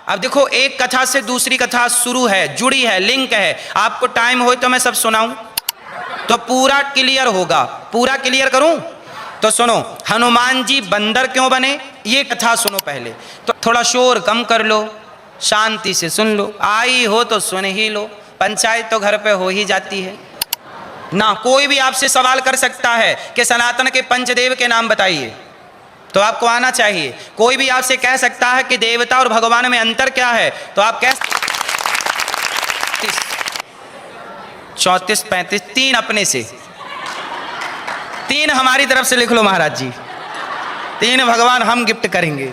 अब देखो, एक कथा से दूसरी कथा शुरू है, जुड़ी है, लिंक है। आपको टाइम हो तो मैं सब सुनाऊं तो पूरा क्लियर होगा। पूरा क्लियर करूं तो सुनो, हनुमान जी बंदर क्यों बने, ये कथा सुनो पहले। तो थोड़ा शोर कम कर लो, शांति से सुन लो, आई हो तो सुन ही लो, पंचायत तो घर पे हो ही जाती है ना। कोई भी आपसे सवाल कर सकता है कि सनातन के पंचदेव के नाम बताइए, तो आपको आना चाहिए। कोई भी आपसे कह सकता है कि देवता और भगवान में अंतर क्या है, तो आप कह 34 35 3 अपने से, 3 हमारी तरफ से लिख लो महाराज जी, 3 भगवान हम गिफ्ट करेंगे।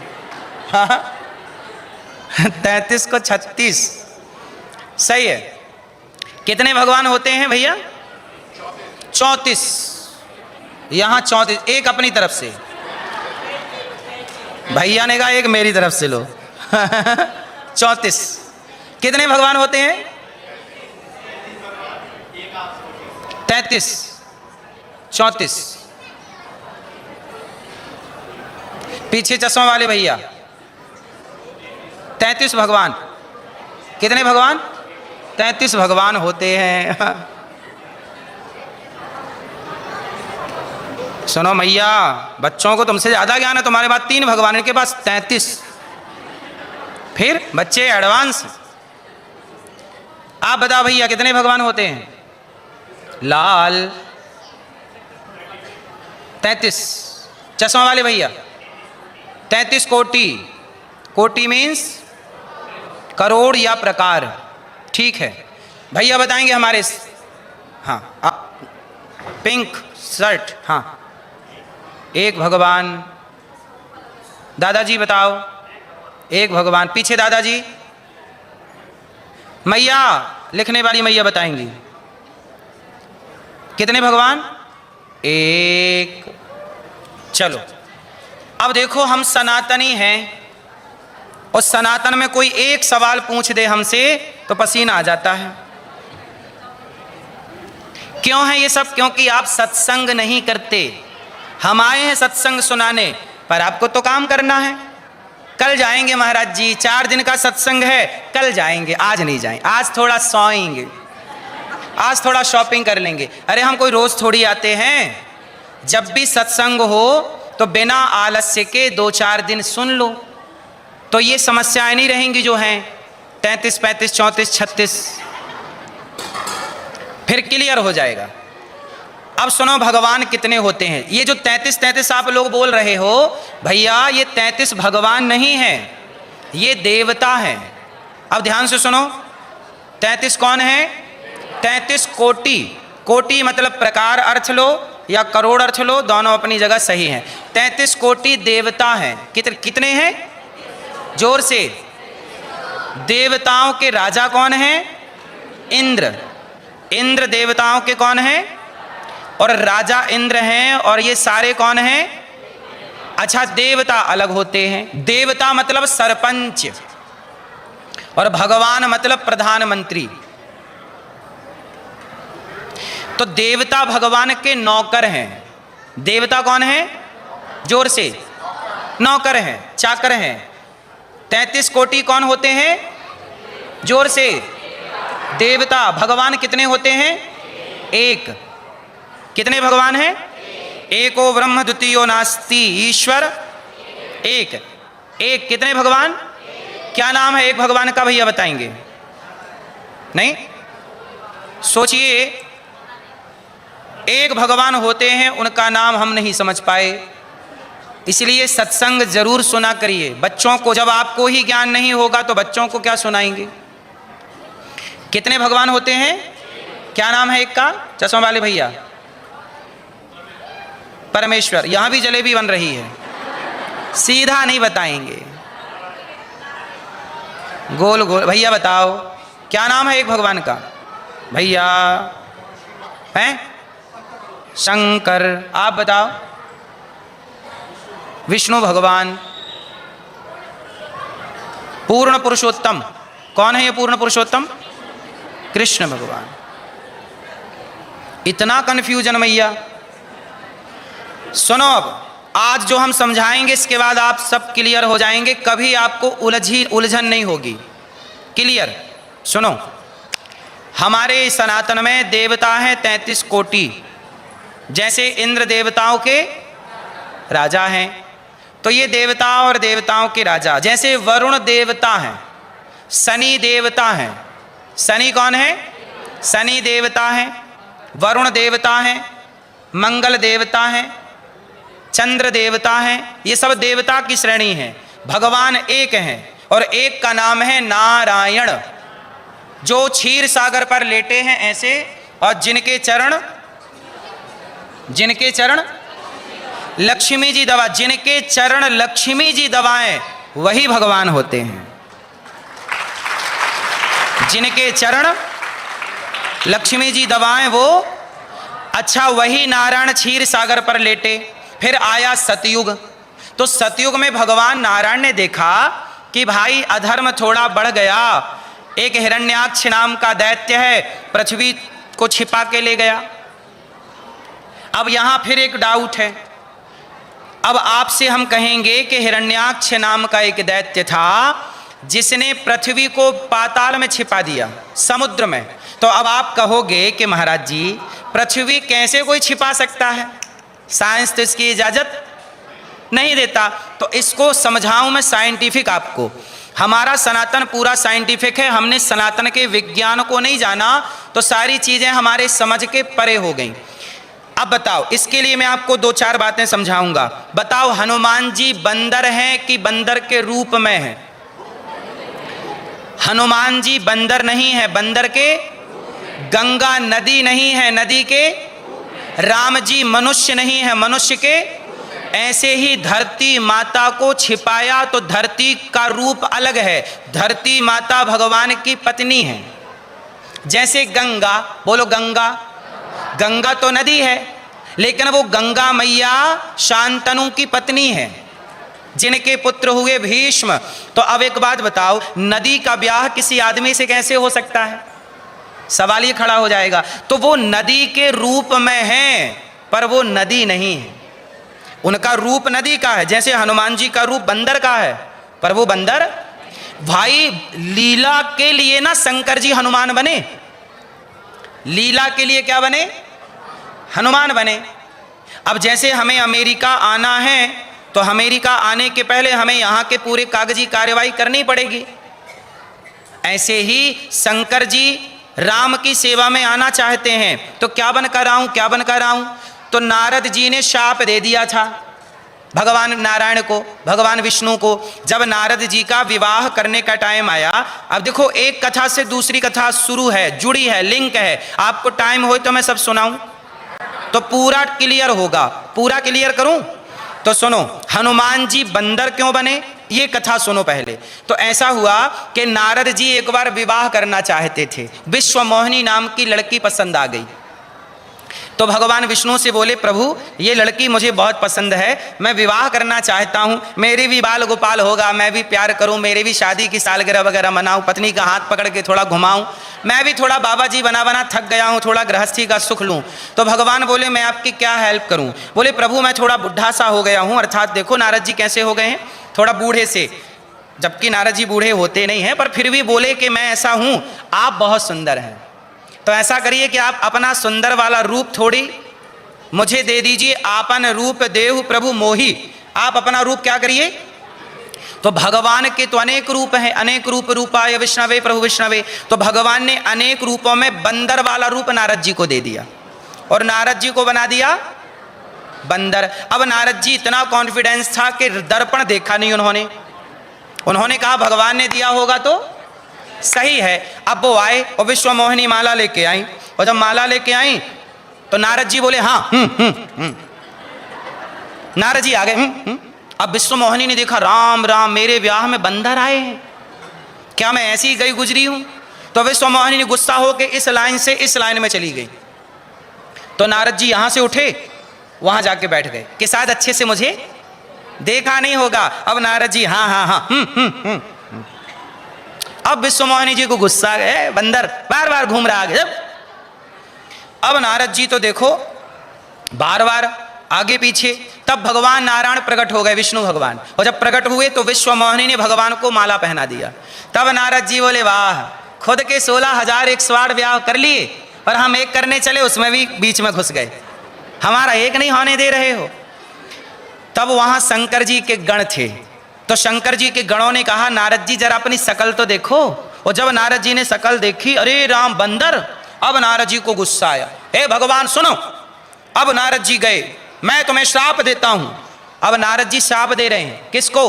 33 को 36 सही है। कितने भगवान होते हैं भैया? 34। यहां 34, एक अपनी तरफ से, भैया ने कहा एक मेरी तरफ से लो। 34। कितने भगवान होते हैं? 33 34। पीछे चश्मा वाले भैया, 33 भगवान। कितने भगवान? 33 भगवान होते हैं। सुनो मैया, बच्चों को तुमसे ज्यादा ज्ञान है, तुम्हारे पास 3 भगवान, इनके पास 33। फिर बच्चे एडवांस। आप बताओ भैया कितने भगवान होते हैं? लाल 33। चश्मा वाले भैया 33 कोटि। कोटि मीन्स करोड़ या प्रकार, ठीक है। भैया बताएंगे हमारे, हाँ पिंक शर्ट, हाँ एक भगवान। दादाजी बताओ, एक भगवान। पीछे दादाजी, मैया लिखने वाली मैया बताएंगी कितने भगवान? एक। चलो अब देखो, हम सनातनी हैं और सनातन में कोई एक सवाल पूछ दे हमसे तो पसीना आ जाता है। क्यों है ये सब? क्योंकि आप सत्संग नहीं करते। हम आए हैं सत्संग सुनाने, पर आपको तो काम करना है। कल जाएंगे महाराज जी, 4 दिन का सत्संग है, कल जाएंगे, आज नहीं जाएंगे, आज थोड़ा सोएंगे, आज थोड़ा शॉपिंग कर लेंगे। अरे हम कोई रोज थोड़ी आते हैं। जब भी सत्संग हो तो बिना आलस्य के 2-4 दिन सुन लो, तो ये समस्याएं नहीं रहेंगी जो हैं 33 35 34 36, फिर क्लियर हो जाएगा। अब सुनो, भगवान कितने होते हैं? ये जो 33 आप लोग बोल रहे हो भैया, ये 33 भगवान नहीं है, ये देवता हैं। अब ध्यान से सुनो, 33 कौन है? 33 कोटि। कोटि मतलब प्रकार अर्थ लो या करोड़ अर्थ लो, दोनों अपनी जगह सही हैं। 33 कोटि देवता हैं। कितने हैं? जोर से। देवताओं के राजा कौन हैं? इंद्र। इंद्र देवताओं के कौन हैं? और राजा इंद्र हैं। और ये सारे कौन हैं? अच्छा, देवता अलग होते हैं। देवता मतलब सरपंच और भगवान मतलब प्रधानमंत्री। तो देवता भगवान के नौकर हैं। देवता कौन है? जोर से। नौकर हैं, चाकर हैं। 33 कोटि कौन होते हैं? जोर से। देवता। भगवान कितने होते हैं? एक। कितने भगवान हैं? एको ब्रह्म द्वितीयो नास्ति, ईश्वर एक। एक। कितने भगवान? क्या नाम है एक भगवान का भैया बताएंगे? नहीं? सोचिए, एक भगवान होते हैं, उनका नाम हम नहीं समझ पाए। इसलिए सत्संग जरूर सुना करिए बच्चों को। जब आपको ही ज्ञान नहीं होगा तो बच्चों को क्या सुनाएंगे? कितने भगवान होते हैं? क्या नाम है एक का? चश्मा वाले भैया। परमेश्वर। यहां भी जलेबी बन रही है, सीधा नहीं बताएंगे, गोल गोल। भैया बताओ क्या नाम है एक भगवान का? भैया हैं? शंकर। आप बताओ। विष्णु भगवान। पूर्ण पुरुषोत्तम। कौन है ये पूर्ण पुरुषोत्तम? कृष्ण भगवान। इतना कंफ्यूजन मैया। सुनो, आज जो हम समझाएंगे इसके बाद आप सब क्लियर हो जाएंगे, कभी आपको उलझन नहीं होगी। क्लियर? सुनो, हमारे सनातन में देवता हैं 33 कोटि। जैसे इंद्र देवताओं के राजा हैं, तो ये देवता और देवताओं के राजा। जैसे वरुण देवता हैं, शनि देवता हैं। शनि कौन है? शनि देवता हैं, वरुण देवता हैं, मंगल देवता हैं, चंद्र देवता हैं। ये सब देवता की श्रेणी है। भगवान एक हैं और एक का नाम है नारायण, जो क्षीर सागर पर लेटे हैं ऐसे, और जिनके चरण लक्ष्मी जी दबा, जिनके चरण लक्ष्मी जी दबाएं वही भगवान होते हैं। जिनके चरण लक्ष्मी जी दबाएं वो, अच्छा, वही नारायण क्षीर सागर पर लेटे। फिर आया सतयुग। तो सतयुग में भगवान नारायण ने देखा कि भाई अधर्म थोड़ा बढ़ गया। एक हिरण्याक्ष नाम का दैत्य है, पृथ्वी को छिपा के ले गया। अब यहां फिर एक डाउट है। अब आपसे हम कहेंगे कि हिरण्याक्ष नाम का एक दैत्य था जिसने पृथ्वी को पाताल में छिपा दिया, समुद्र में। तो अब आप कहोगे कि महाराज जी, पृथ्वी कैसे कोई छिपा सकता है? साइंस तो इसकी इजाजत नहीं देता। तो इसको समझाऊं मैं साइंटिफिक आपको। हमारा सनातन पूरा साइंटिफिक है। हमने सनातन के विज्ञान को नहीं जाना तो सारी चीजें हमारे समझ के परे हो गई। अब बताओ, इसके लिए मैं आपको 2-4 बातें समझाऊंगा। बताओ, हनुमान जी बंदर हैं कि बंदर के रूप में हैं? हनुमान जी बंदर नहीं है, बंदर के। गंगा नदी नहीं है, नदी के। राम जी मनुष्य नहीं है, मनुष्य के। ऐसे ही धरती माता को छिपाया तो धरती का रूप अलग है। धरती माता भगवान की पत्नी है। जैसे गंगा, बोलो गंगा। गंगा तो नदी है, लेकिन वो गंगा मैया शांतनु की पत्नी है, जिनके पुत्र हुए भीष्म। तो अब एक बात बताओ, नदी का ब्याह किसी आदमी से कैसे हो सकता है? सवाल ये खड़ा हो जाएगा। तो वो नदी के रूप में है, पर वो नदी नहीं है। उनका रूप नदी का है। जैसे हनुमान जी का रूप बंदर का है, पर वो बंदर। भाई, लीला के लिए ना शंकर जी हनुमान बने। लीला के लिए क्या बने? हनुमान बने। अब जैसे हमें अमेरिका आना है, तो अमेरिका आने के पहले हमें यहाँ के पूरे कागजी कार्यवाही करनी पड़ेगी। ऐसे ही शंकर जी राम की सेवा में आना चाहते हैं, तो क्या बनकर आऊं, क्या बनकर आऊं? तो नारद जी ने शाप दे दिया था भगवान नारायण को, भगवान विष्णु को। जब नारद जी का विवाह करने का टाइम आया, अब देखो, एक कथा से दूसरी कथा शुरू है, जुड़ी है, लिंक है। आपको टाइम हो तो मैं सब सुनाऊं तो पूरा क्लियर होगा। पूरा क्लियर करूं तो सुनो, हनुमान जी बंदर क्यों बने ये कथा सुनो पहले। तो ऐसा हुआ कि नारद जी एक बार विवाह करना चाहते थे। विश्व मोहिनी नाम की लड़की पसंद आ गई। तो भगवान विष्णु से बोले, प्रभु ये लड़की मुझे बहुत पसंद है, मैं विवाह करना चाहता हूँ, मेरे भी बाल गोपाल होगा, मैं भी प्यार करूँ, मेरे भी शादी की सालगिरह वगैरह मनाऊँ, पत्नी का हाथ पकड़ के थोड़ा घुमाऊँ, मैं भी थोड़ा बाबा जी बना बना थक गया हूँ, थोड़ा गृहस्थी का सुख लूँ। तो भगवान बोले, मैं आपकी क्या हेल्प करूँ? बोले, प्रभु मैं थोड़ा बुढ़ा सा हो गया हूँ। अर्थात देखो नारद जी कैसे हो गए हैं, थोड़ा बूढ़े से, जबकि नारद जी बूढ़े होते नहीं हैं, पर फिर भी बोले कि मैं ऐसा हूँ, आप बहुत सुंदर हैं, तो ऐसा करिए कि आप अपना सुंदर वाला रूप थोड़ी मुझे दे दीजिए। आपन रूप देहु प्रभु मोही, आप अपना रूप क्या करिए। तो भगवान के तो अनेक रूप हैं, अनेक रूप रूपाय विष्णवे प्रभु विष्णवे। तो भगवान ने अनेक रूपों में बंदर वाला रूप नारद जी को दे दिया और नारद जी को बना दिया बंदर। अब नारद जी इतना कॉन्फिडेंस था कि दर्पण देखा नहीं उन्होंने कहा भगवान ने दिया होगा तो सही है। अब वो आए और विश्व मोहिनी माला लेके आई, और जब माला लेके आई तो नारद जी बोले हाँ नारद जी आ गए। अब विश्व मोहिनी ने देखा, राम राम, मेरे ब्याह में बंदर आए हैं, क्या मैं ऐसी ही गई गुजरी हूं? तो विश्व मोहिनी ने गुस्सा होकर इस लाइन से इस लाइन में चली गई। तो नारद जी यहां से उठे, वहां जाके बैठ गए कि शायद अच्छे से मुझे देखा नहीं होगा। अब नारद जी हाँ हाँ हाँ अब विश्व मोहिनी जी को गुस्सा है, बंदर बार बार घूम रहा है। अब नारद जी तो देखो बार बार आगे पीछे, तब भगवान नारायण प्रकट हो गए, विष्णु भगवान। और जब प्रकट हुए तो विश्व मोहिनी ने भगवान को माला पहना दिया। तब नारद जी बोले, वाह, खुद के 16,108 ब्याह कर लिए और हम एक करने चले, उसमें भी बीच में घुस गए, हमारा एक नहीं होने दे रहे हो। तब वहां शंकर जी के गण थे, तो शंकर जी के गणों ने कहा, नारद जी जरा अपनी शकल तो देखो। और जब नारद जी ने शकल देखी, अरे राम बंदर। अब नारद जी को गुस्सा आया, हे भगवान सुनो। अब नारद जी गए, मैं तुम्हें श्राप देता हूं। अब नारद जी श्राप दे रहे हैं, किसको?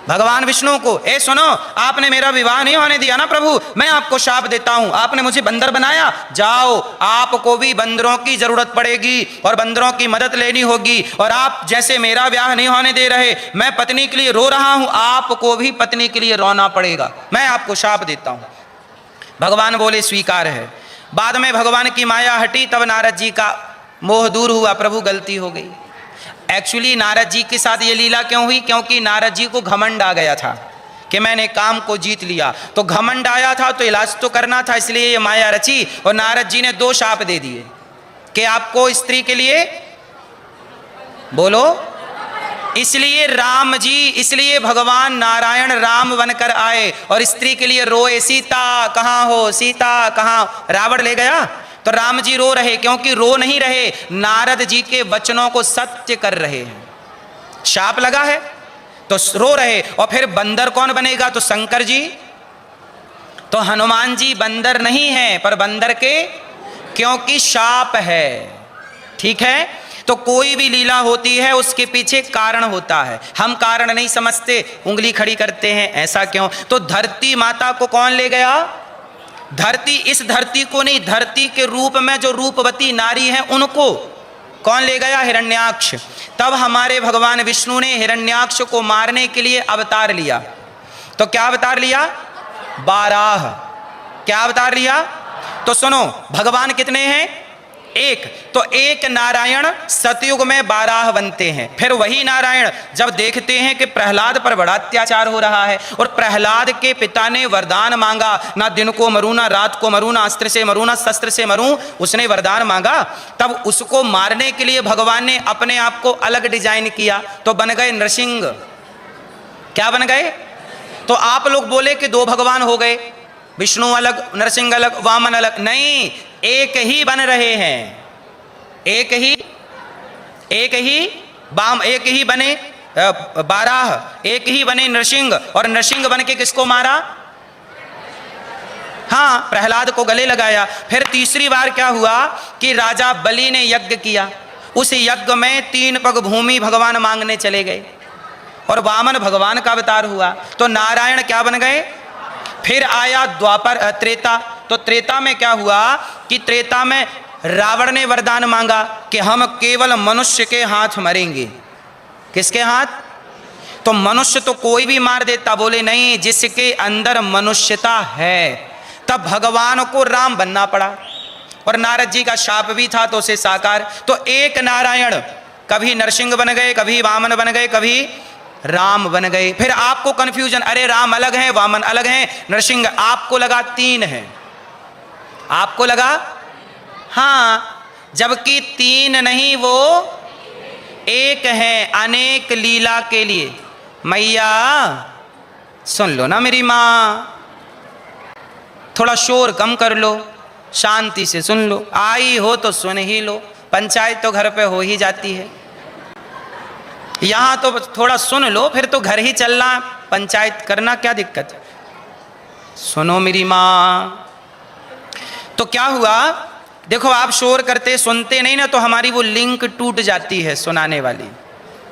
भगवान विष्णु को। ए सुनो, आपने मेरा विवाह नहीं होने दिया ना प्रभु, मैं आपको शाप देता हूं। आपने मुझे बंदर बनाया, जाओ, आपको भी बंदरों की जरूरत पड़ेगी और बंदरों की मदद लेनी होगी। और आप जैसे मेरा ब्याह नहीं होने दे रहे, मैं पत्नी के लिए रो रहा हूं, आपको भी पत्नी के लिए रोना पड़ेगा, मैं आपको शाप देता हूं। भगवान बोले, स्वीकार है। बाद में भगवान की माया हटी, तब नारद जी का मोह दूर हुआ, प्रभु गलती हो गई। एक्चुअली नारद जी के साथ ये लीला क्यों हुई? क्योंकि नारद जी को घमंड आ गया था कि मैंने काम को जीत लिया। तो घमंड आया था तो इलाज तो करना था, इसलिए ये माया रची। और नारद जी ने 2 शाप दे दिए कि आपको स्त्री के लिए, बोलो, इसलिए राम जी, इसलिए भगवान नारायण राम बनकर आए और स्त्री के लिए रोए, सीता कहाँ हो, सीता कहाँ? रावण ले गया तो राम जी रो रहे, क्योंकि रो नहीं रहे, नारद जी के वचनों को सत्य कर रहे हैं। शाप लगा है तो रो रहे। और फिर बंदर कौन बनेगा? तो शंकर जी। तो हनुमान जी बंदर नहीं है, पर बंदर के, क्योंकि शाप है। ठीक है, तो कोई भी लीला होती है उसके पीछे कारण होता है, हम कारण नहीं समझते, उंगली खड़ी करते हैं, ऐसा क्यों? तो धरती माता को कौन ले गया? धरती, इस धरती को नहीं, धरती के रूप में जो रूपवती नारी हैं उनको कौन ले गया? हिरण्याक्ष। तब हमारे भगवान विष्णु ने हिरण्याक्ष को मारने के लिए अवतार लिया। तो क्या अवतार लिया? बाराह। क्या अवतार लिया? तो सुनो, भगवान कितने हैं? एक। तो एक नारायण सतयुग में 12 बनते हैं। फिर वही नारायण जब देखते हैं कि प्रहलाद पर बड़ा अत्याचार हो रहा है और प्रहलाद के पिता ने वरदान मांगा, ना दिन को मरूं ना रात को मरूं, ना अस्त्र से मरूं ना शस्त्र से मरूं, उसने वरदान मांगा। तब उसको मारने के लिए भगवान ने अपने आप को अलग डिजाइन किया, तो बन गए नृसिंह। क्या बन गए? तो आप लोग बोले कि 2 भगवान हो गए, विष्णु अलग, नरसिंह अलग, वामन अलग। नहीं, एक ही बन रहे हैं, एक ही बने 12, एक ही बने नरसिंह। और नरसिंह बन के किसको मारा? हाँ, प्रहलाद को गले लगाया। फिर तीसरी बार क्या हुआ कि राजा बलि ने यज्ञ किया, उस यज्ञ में 3 पग भूमि भगवान मांगने चले गए और वामन भगवान का अवतार हुआ। तो नारायण क्या बन गए? फिर आया द्वापर, त्रेता। तो त्रेता में क्या हुआ कि त्रेता में रावण ने वरदान मांगा कि हम केवल मनुष्य के हाथ मरेंगे। किसके हाथ? तो मनुष्य तो कोई भी मार देता, बोले नहीं, जिसके अंदर मनुष्यता है। तब भगवान को राम बनना पड़ा और नारद जी का शाप भी था तो उसे साकार। तो एक नारायण कभी नरसिंह बन गए, कभी वामन बन गए, कभी राम बन गए। फिर आपको कंफ्यूजन, अरे राम अलग है, वामन अलग है, नरसिंह, आपको लगा 3 है, आपको लगा हाँ, जबकि 3 नहीं, वो एक है, अनेक लीला के लिए। मैया सुन लो ना मेरी माँ, थोड़ा शोर कम कर लो, शांति से सुन लो, आई हो तो सुन ही लो, पंचायत तो घर पे हो ही जाती है, यहाँ तो थोड़ा सुन लो, फिर तो घर ही चलना, पंचायत करना क्या दिक्कत है? सुनो मेरी माँ। तो क्या हुआ, देखो आप शोर करते सुनते नहीं ना, तो हमारी वो लिंक टूट जाती है सुनाने वाली।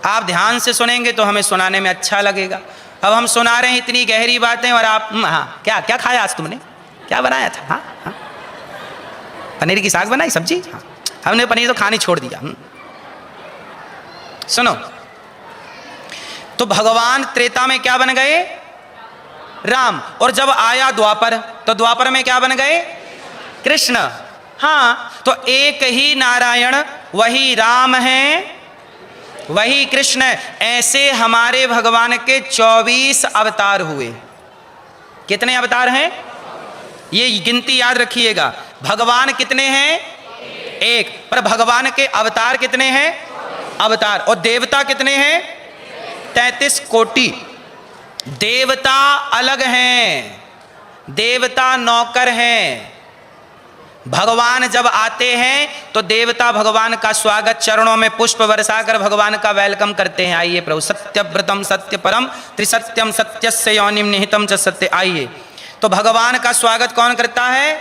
आप ध्यान से सुनेंगे तो हमें सुनाने में अच्छा लगेगा। अब हम सुना रहे हैं इतनी गहरी बातें और आप हाँ, क्या क्या खाया आज तुमने, क्या बनाया था? हाँ हाँ, पनीर की साग बनाई, सब्जी? हाँ, हमने पनीर तो खानी छोड़ दिया। सुनो, तो भगवान त्रेता में क्या बन गए? राम। और जब आया द्वापर, तो द्वापर में क्या बन गए? कृष्ण। हाँ, तो एक ही नारायण, वही राम है, वही कृष्ण। ऐसे हमारे भगवान के 24 अवतार हुए। कितने अवतार हैं? ये गिनती याद रखिएगा। भगवान कितने हैं? एक। पर भगवान के अवतार कितने हैं? अवतार। और देवता कितने हैं? 33 कोटि। देवता अलग हैं, देवता नौकर हैं। भगवान जब आते हैं तो देवता भगवान का स्वागत चरणों में पुष्प बरसाकर भगवान का वेलकम करते हैं। आइए प्रभु, सत्यव्रतम सत्य परम त्रिसत्यम सत्यस्य योनिम निहितम च सत्य। आइए। तो भगवान का स्वागत कौन करता है?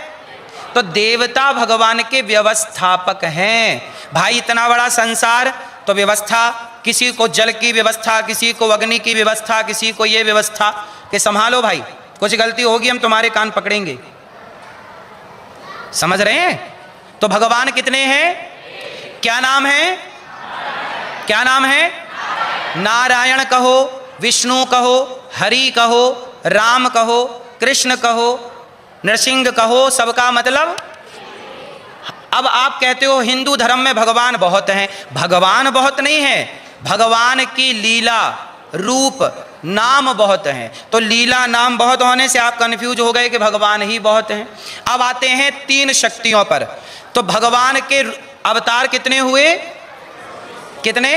तो देवता भगवान के व्यवस्थापक हैं। भाई इतना बड़ा संसार, तो व्यवस्था, किसी को जल की व्यवस्था, किसी को अग्नि की व्यवस्था, किसी को ये व्यवस्था कि संभालो भाई, कुछ गलती होगी हम तुम्हारे कान पकड़ेंगे। समझ रहे हैं? तो भगवान कितने हैं? क्या नाम है? क्या नाम है? नारायण कहो, विष्णु कहो, हरि कहो, राम कहो, कृष्ण कहो, नरसिंह कहो, सबका मतलब। अब आप कहते हो हिंदू धर्म में भगवान बहुत हैं। भगवान बहुत नहीं है, भगवान की लीला, रूप, नाम बहुत हैं। तो लीला नाम बहुत होने से आप कंफ्यूज हो गए कि भगवान ही बहुत हैं। अब आते हैं 3 शक्तियों पर। तो भगवान के अवतार कितने हुए? कितने?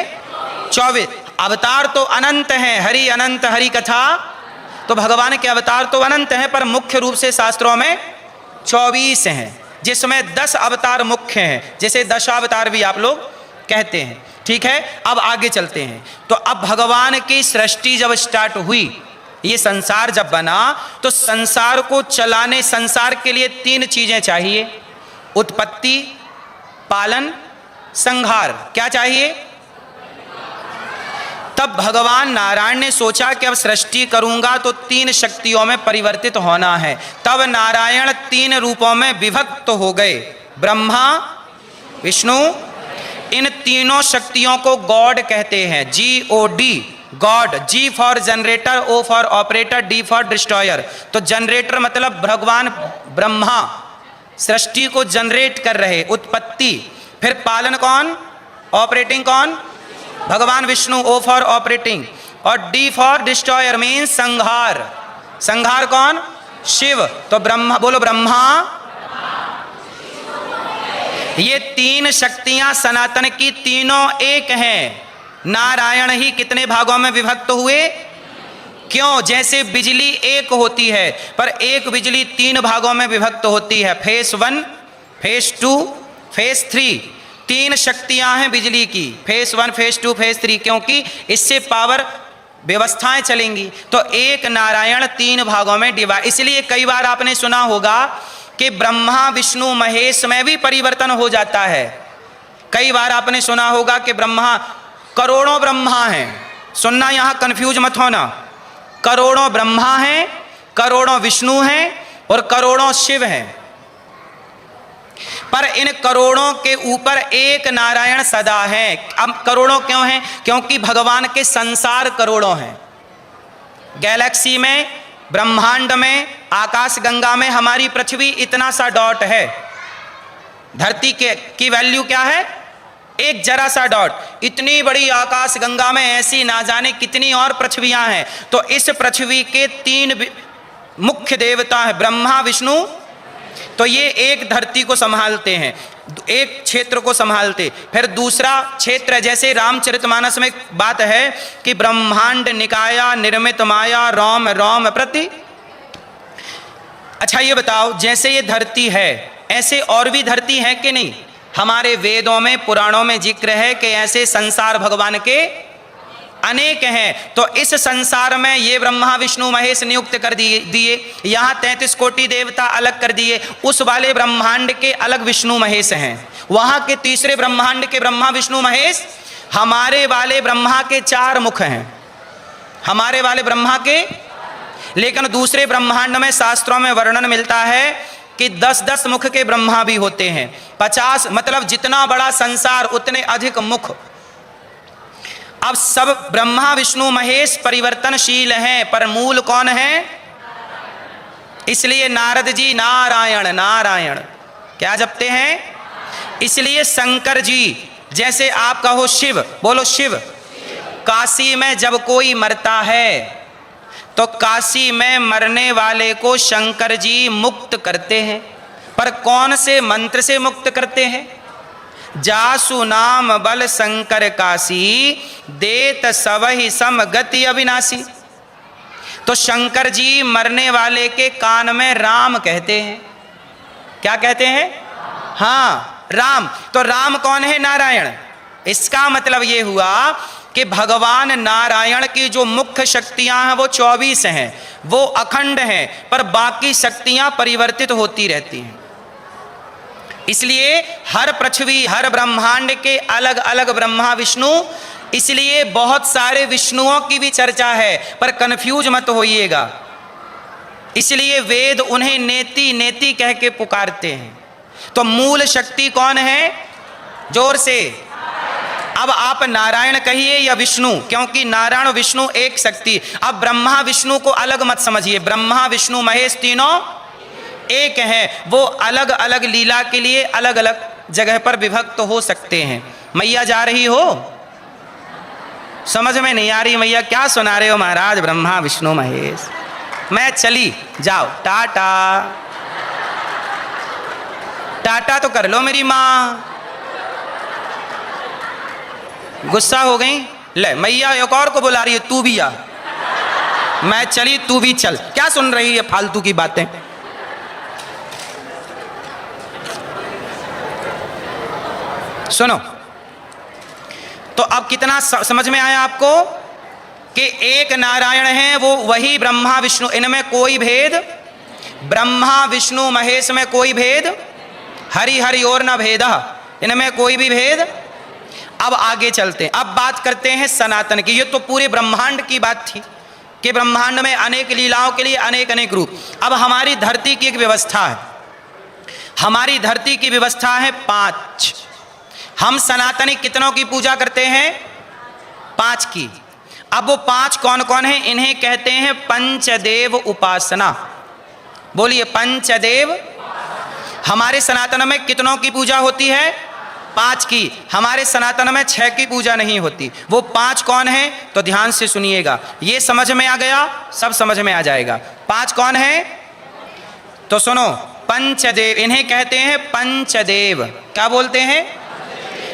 24। अवतार तो अनंत हैं, हरि अनंत हरि कथा। तो भगवान के अवतार तो अनंत हैं, पर मुख्य रूप से शास्त्रों में 24 हैं, जिसमें 10 अवतार मुख्य हैं, जैसे दशावतार भी आप लोग कहते हैं। ठीक है, अब आगे चलते हैं। तो अब भगवान की सृष्टि जब स्टार्ट हुई, ये संसार जब बना, तो संसार को चलाने, संसार के लिए 3 चीजें चाहिए: उत्पत्ति, पालन, संहार। क्या चाहिए? तब भगवान नारायण ने सोचा कि अब सृष्टि करूंगा तो 3 शक्तियों में परिवर्तित होना है। तब नारायण 3 रूपों में विभक्त हो गए: ब्रह्मा, विष्णु। इन तीनों शक्तियों को गॉड कहते हैं, GOD, God. G for generator, O for operator, D for destroyer. तो जनरेटर मतलब भगवान ब्रह्मा सृष्टि को जनरेट कर रहे, उत्पत्ति। फिर पालन कौन? ऑपरेटिंग कौन? भगवान विष्णु, O फॉर ऑपरेटिंग। और D फॉर डिस्ट्रॉयर मीन्स संहार। संहार कौन? शिव। तो ब्रह्मा, बोलो ब्रह्मा। ये 3 शक्तियां सनातन की तीनों एक हैं। नारायण ही कितने भागों में विभक्त हुए? क्यों? जैसे बिजली एक होती है, पर एक बिजली 3 भागों में विभक्त होती है: फेस 1, फेस 2, फेस 3। 3 शक्तियां हैं बिजली की, फेस 1, फेस 2, फेस 3, क्योंकि इससे पावर व्यवस्थाएं चलेंगी। तो एक नारायण 3 भागों में डिवाइड। इसलिए कई बार आपने सुना होगा कि ब्रह्मा विष्णु महेश में भी परिवर्तन हो जाता है। कई बार आपने सुना होगा कि ब्रह्मा, करोड़ों ब्रह्मा हैं। सुनना, यहां कंफ्यूज मत होना। करोड़ों ब्रह्मा हैं, करोड़ों विष्णु हैं और करोड़ों शिव हैं। पर इन करोड़ों के ऊपर एक नारायण सदा है। अब करोड़ों क्यों हैं? क्योंकि भगवान के संसार करोड़ों हैं। गैलेक्सी में, ब्रह्मांड में, आकाश गंगा में हमारी पृथ्वी इतना सा डॉट है। धरती की वैल्यू क्या है? एक जरा सा डॉट। इतनी बड़ी आकाश गंगा में ऐसी ना जाने कितनी और पृथ्वियां हैं। तो इस पृथ्वी के 3 मुख्य देवता हैं, ब्रह्मा विष्णु। तो ये एक धरती को संभालते हैं, एक क्षेत्र को संभालते। फिर दूसरा क्षेत्र, जैसे रामचरितमानस में बात है कि ब्रह्मांड निकाया निर्मित माया रोम रोम प्रति। अच्छा ये बताओ, जैसे ये धरती है, ऐसे और भी धरती है कि नहीं? हमारे वेदों में, पुराणों में जिक्र है कि ऐसे संसार भगवान के अनेक हैं। तो इस संसार में ये ब्रह्मा विष्णु महेश नियुक्त कर दिए, यहाँ 33 कोटि देवता अलग कर दिए। उस वाले ब्रह्मांड के अलग विष्णु महेश हैं, वहाँ के तीसरे ब्रह्मांड के ब्रह्मा विष्णु महेश। हमारे वाले ब्रह्मा के 4 मुख हैं, हमारे वाले ब्रह्मा के। लेकिन दूसरे ब्रह्मांड में शास्त्रों में वर्णन मिलता है कि 10-10 मुख के ब्रह्मा भी होते हैं। 50, मतलब जितना बड़ा संसार उतने अधिक मुख। अब सब ब्रह्मा विष्णु महेश परिवर्तनशील हैं, पर मूल कौन है? इसलिए नारद जी नारायण नारायण क्या जपते हैं? इसलिए शंकर जी, जैसे आप कहो शिव, बोलो शिव। काशी में जब कोई मरता है तो काशी में मरने वाले को शंकर जी मुक्त करते हैं। पर कौन से मंत्र से मुक्त करते हैं? जासु नाम बल शंकर काशी, देत सबहि सम गति अविनाशी। तो शंकर जी मरने वाले के कान में राम कहते हैं। क्या कहते हैं? हाँ, राम। तो राम कौन है? नारायण। इसका मतलब ये हुआ कि भगवान नारायण की जो मुख्य शक्तियां हैं वो 24 हैं, वो अखंड हैं, पर बाकी शक्तियां परिवर्तित होती रहती हैं। इसलिए हर पृथ्वी, हर ब्रह्मांड के अलग अलग ब्रह्मा विष्णु, इसलिए बहुत सारे विष्णुओं की भी चर्चा है, पर कंफ्यूज मत होइएगा। इसलिए वेद उन्हें नेति नेति कह के पुकारते हैं। तो मूल शक्ति कौन है? जोर से। अब आप नारायण कहिए या विष्णु, क्योंकि नारायण विष्णु एक शक्ति। अब ब्रह्मा विष्णु को अलग मत समझिए, ब्रह्मा विष्णु महेश तीनों एक हैं, वो अलग अलग लीला के लिए अलग अलग जगह पर विभक्त हो सकते हैं। मैया जा रही हो? समझ में नहीं आ रही मैया क्या सुना रहे हो महाराज? ब्रह्मा विष्णु महेश। मैं चली, जाओ, टाटा। टाटा तो कर लो मेरी माँ। गुस्सा हो गई? ले, मैया एक और को बुला रही है, तू भी आ। मैं चली, तू भी चल। क्या सुन रही है फालतू की बातें? सुनो, तो अब कितना समझ में आया आपको कि एक नारायण है, वो वही ब्रह्मा विष्णु, इनमें कोई भेद, ब्रह्मा विष्णु महेश में कोई भेद, हरि हरि और न भेद, इनमें कोई भी भेद। अब आगे चलते हैं, अब बात करते हैं सनातन की। ये तो पूरे ब्रह्मांड की बात थी कि ब्रह्मांड में अनेक लीलाओं के लिए अनेक अनेक रूप। अब हमारी धरती की एक व्यवस्था है, हमारी धरती की व्यवस्था है 5। हम सनातनी कितनों की पूजा करते हैं? 5 की। अब वो 5 कौन कौन है? इन्हें कहते हैं पंचदेव उपासना। बोलिए, पंचदेव। हमारे सनातन में कितनों की पूजा होती है? 5 की। हमारे सनातन में 6 की पूजा नहीं होती। वो 5 कौन है? तो ध्यान से सुनिएगा, ये समझ में आ गया, सब समझ में आ जाएगा। 5 कौन है? तो सुनो, पंचदेव, इन्हें कहते हैं पंचदेव। क्या बोलते हैं?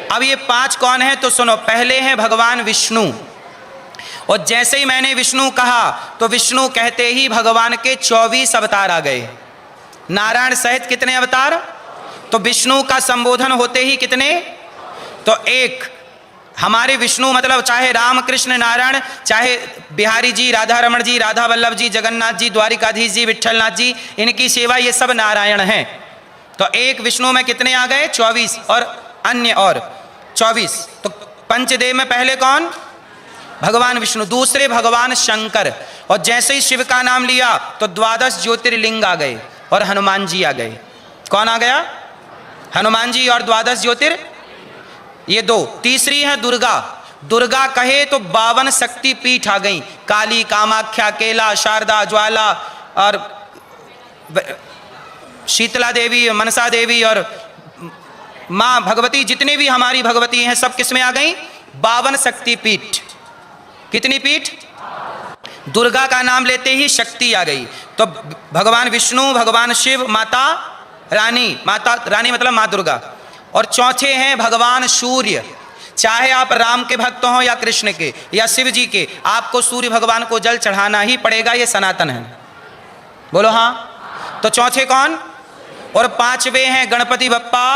अब ये 5 कौन है? तो सुनो, पहले हैं भगवान विष्णु। और जैसे ही मैंने विष्णु कहा तो विष्णु कहते ही भगवान के 24 अवतार आ गए। नारायण सहित कितने अवतार? तो विष्णु का संबोधन होते ही कितने? तो 1। हमारे विष्णु मतलब चाहे राम कृष्ण नारायण, चाहे बिहारी जी, राधा रमण जी, राधा वल्लभ जी, जगन्नाथ जी, द्वारिकाधीश जी, विट्ठलनाथ जी, इनकी सेवा, ये सब नारायण हैं। तो 1 विष्णु में कितने आ गए? 24, और अन्य और 24। तो पंचदेव में पहले कौन? भगवान विष्णु। दूसरे भगवान शंकर। और जैसे ही शिव का नाम लिया तो 12 ज्योतिर्लिंग आ गए और हनुमान जी आ गए। कौन आ गया? हनुमान जी और 12 ज्योतिर, ये 2। तीसरी है दुर्गा। दुर्गा कहे तो 52 शक्ति पीठ आ गई। काली, कामाख्या, केला, शारदा, ज्वाला और शीतला देवी, मनसा देवी और माँ भगवती, जितने भी हमारी भगवती हैं सब किस में आ गई? 52 शक्ति पीठ। कितनी पीठ? दुर्गा का नाम लेते ही शक्ति आ गई। तो भगवान विष्णु, भगवान शिव, माता रानी, माता रानी मतलब माँ दुर्गा। और चौथे हैं भगवान सूर्य। चाहे आप राम के भक्त हों या कृष्ण के या शिव जी के, आपको सूर्य भगवान को जल चढ़ाना ही पड़ेगा, ये सनातन है। बोलो हाँ। तो चौथे कौन? और 5वें हैं गणपति बप्पा।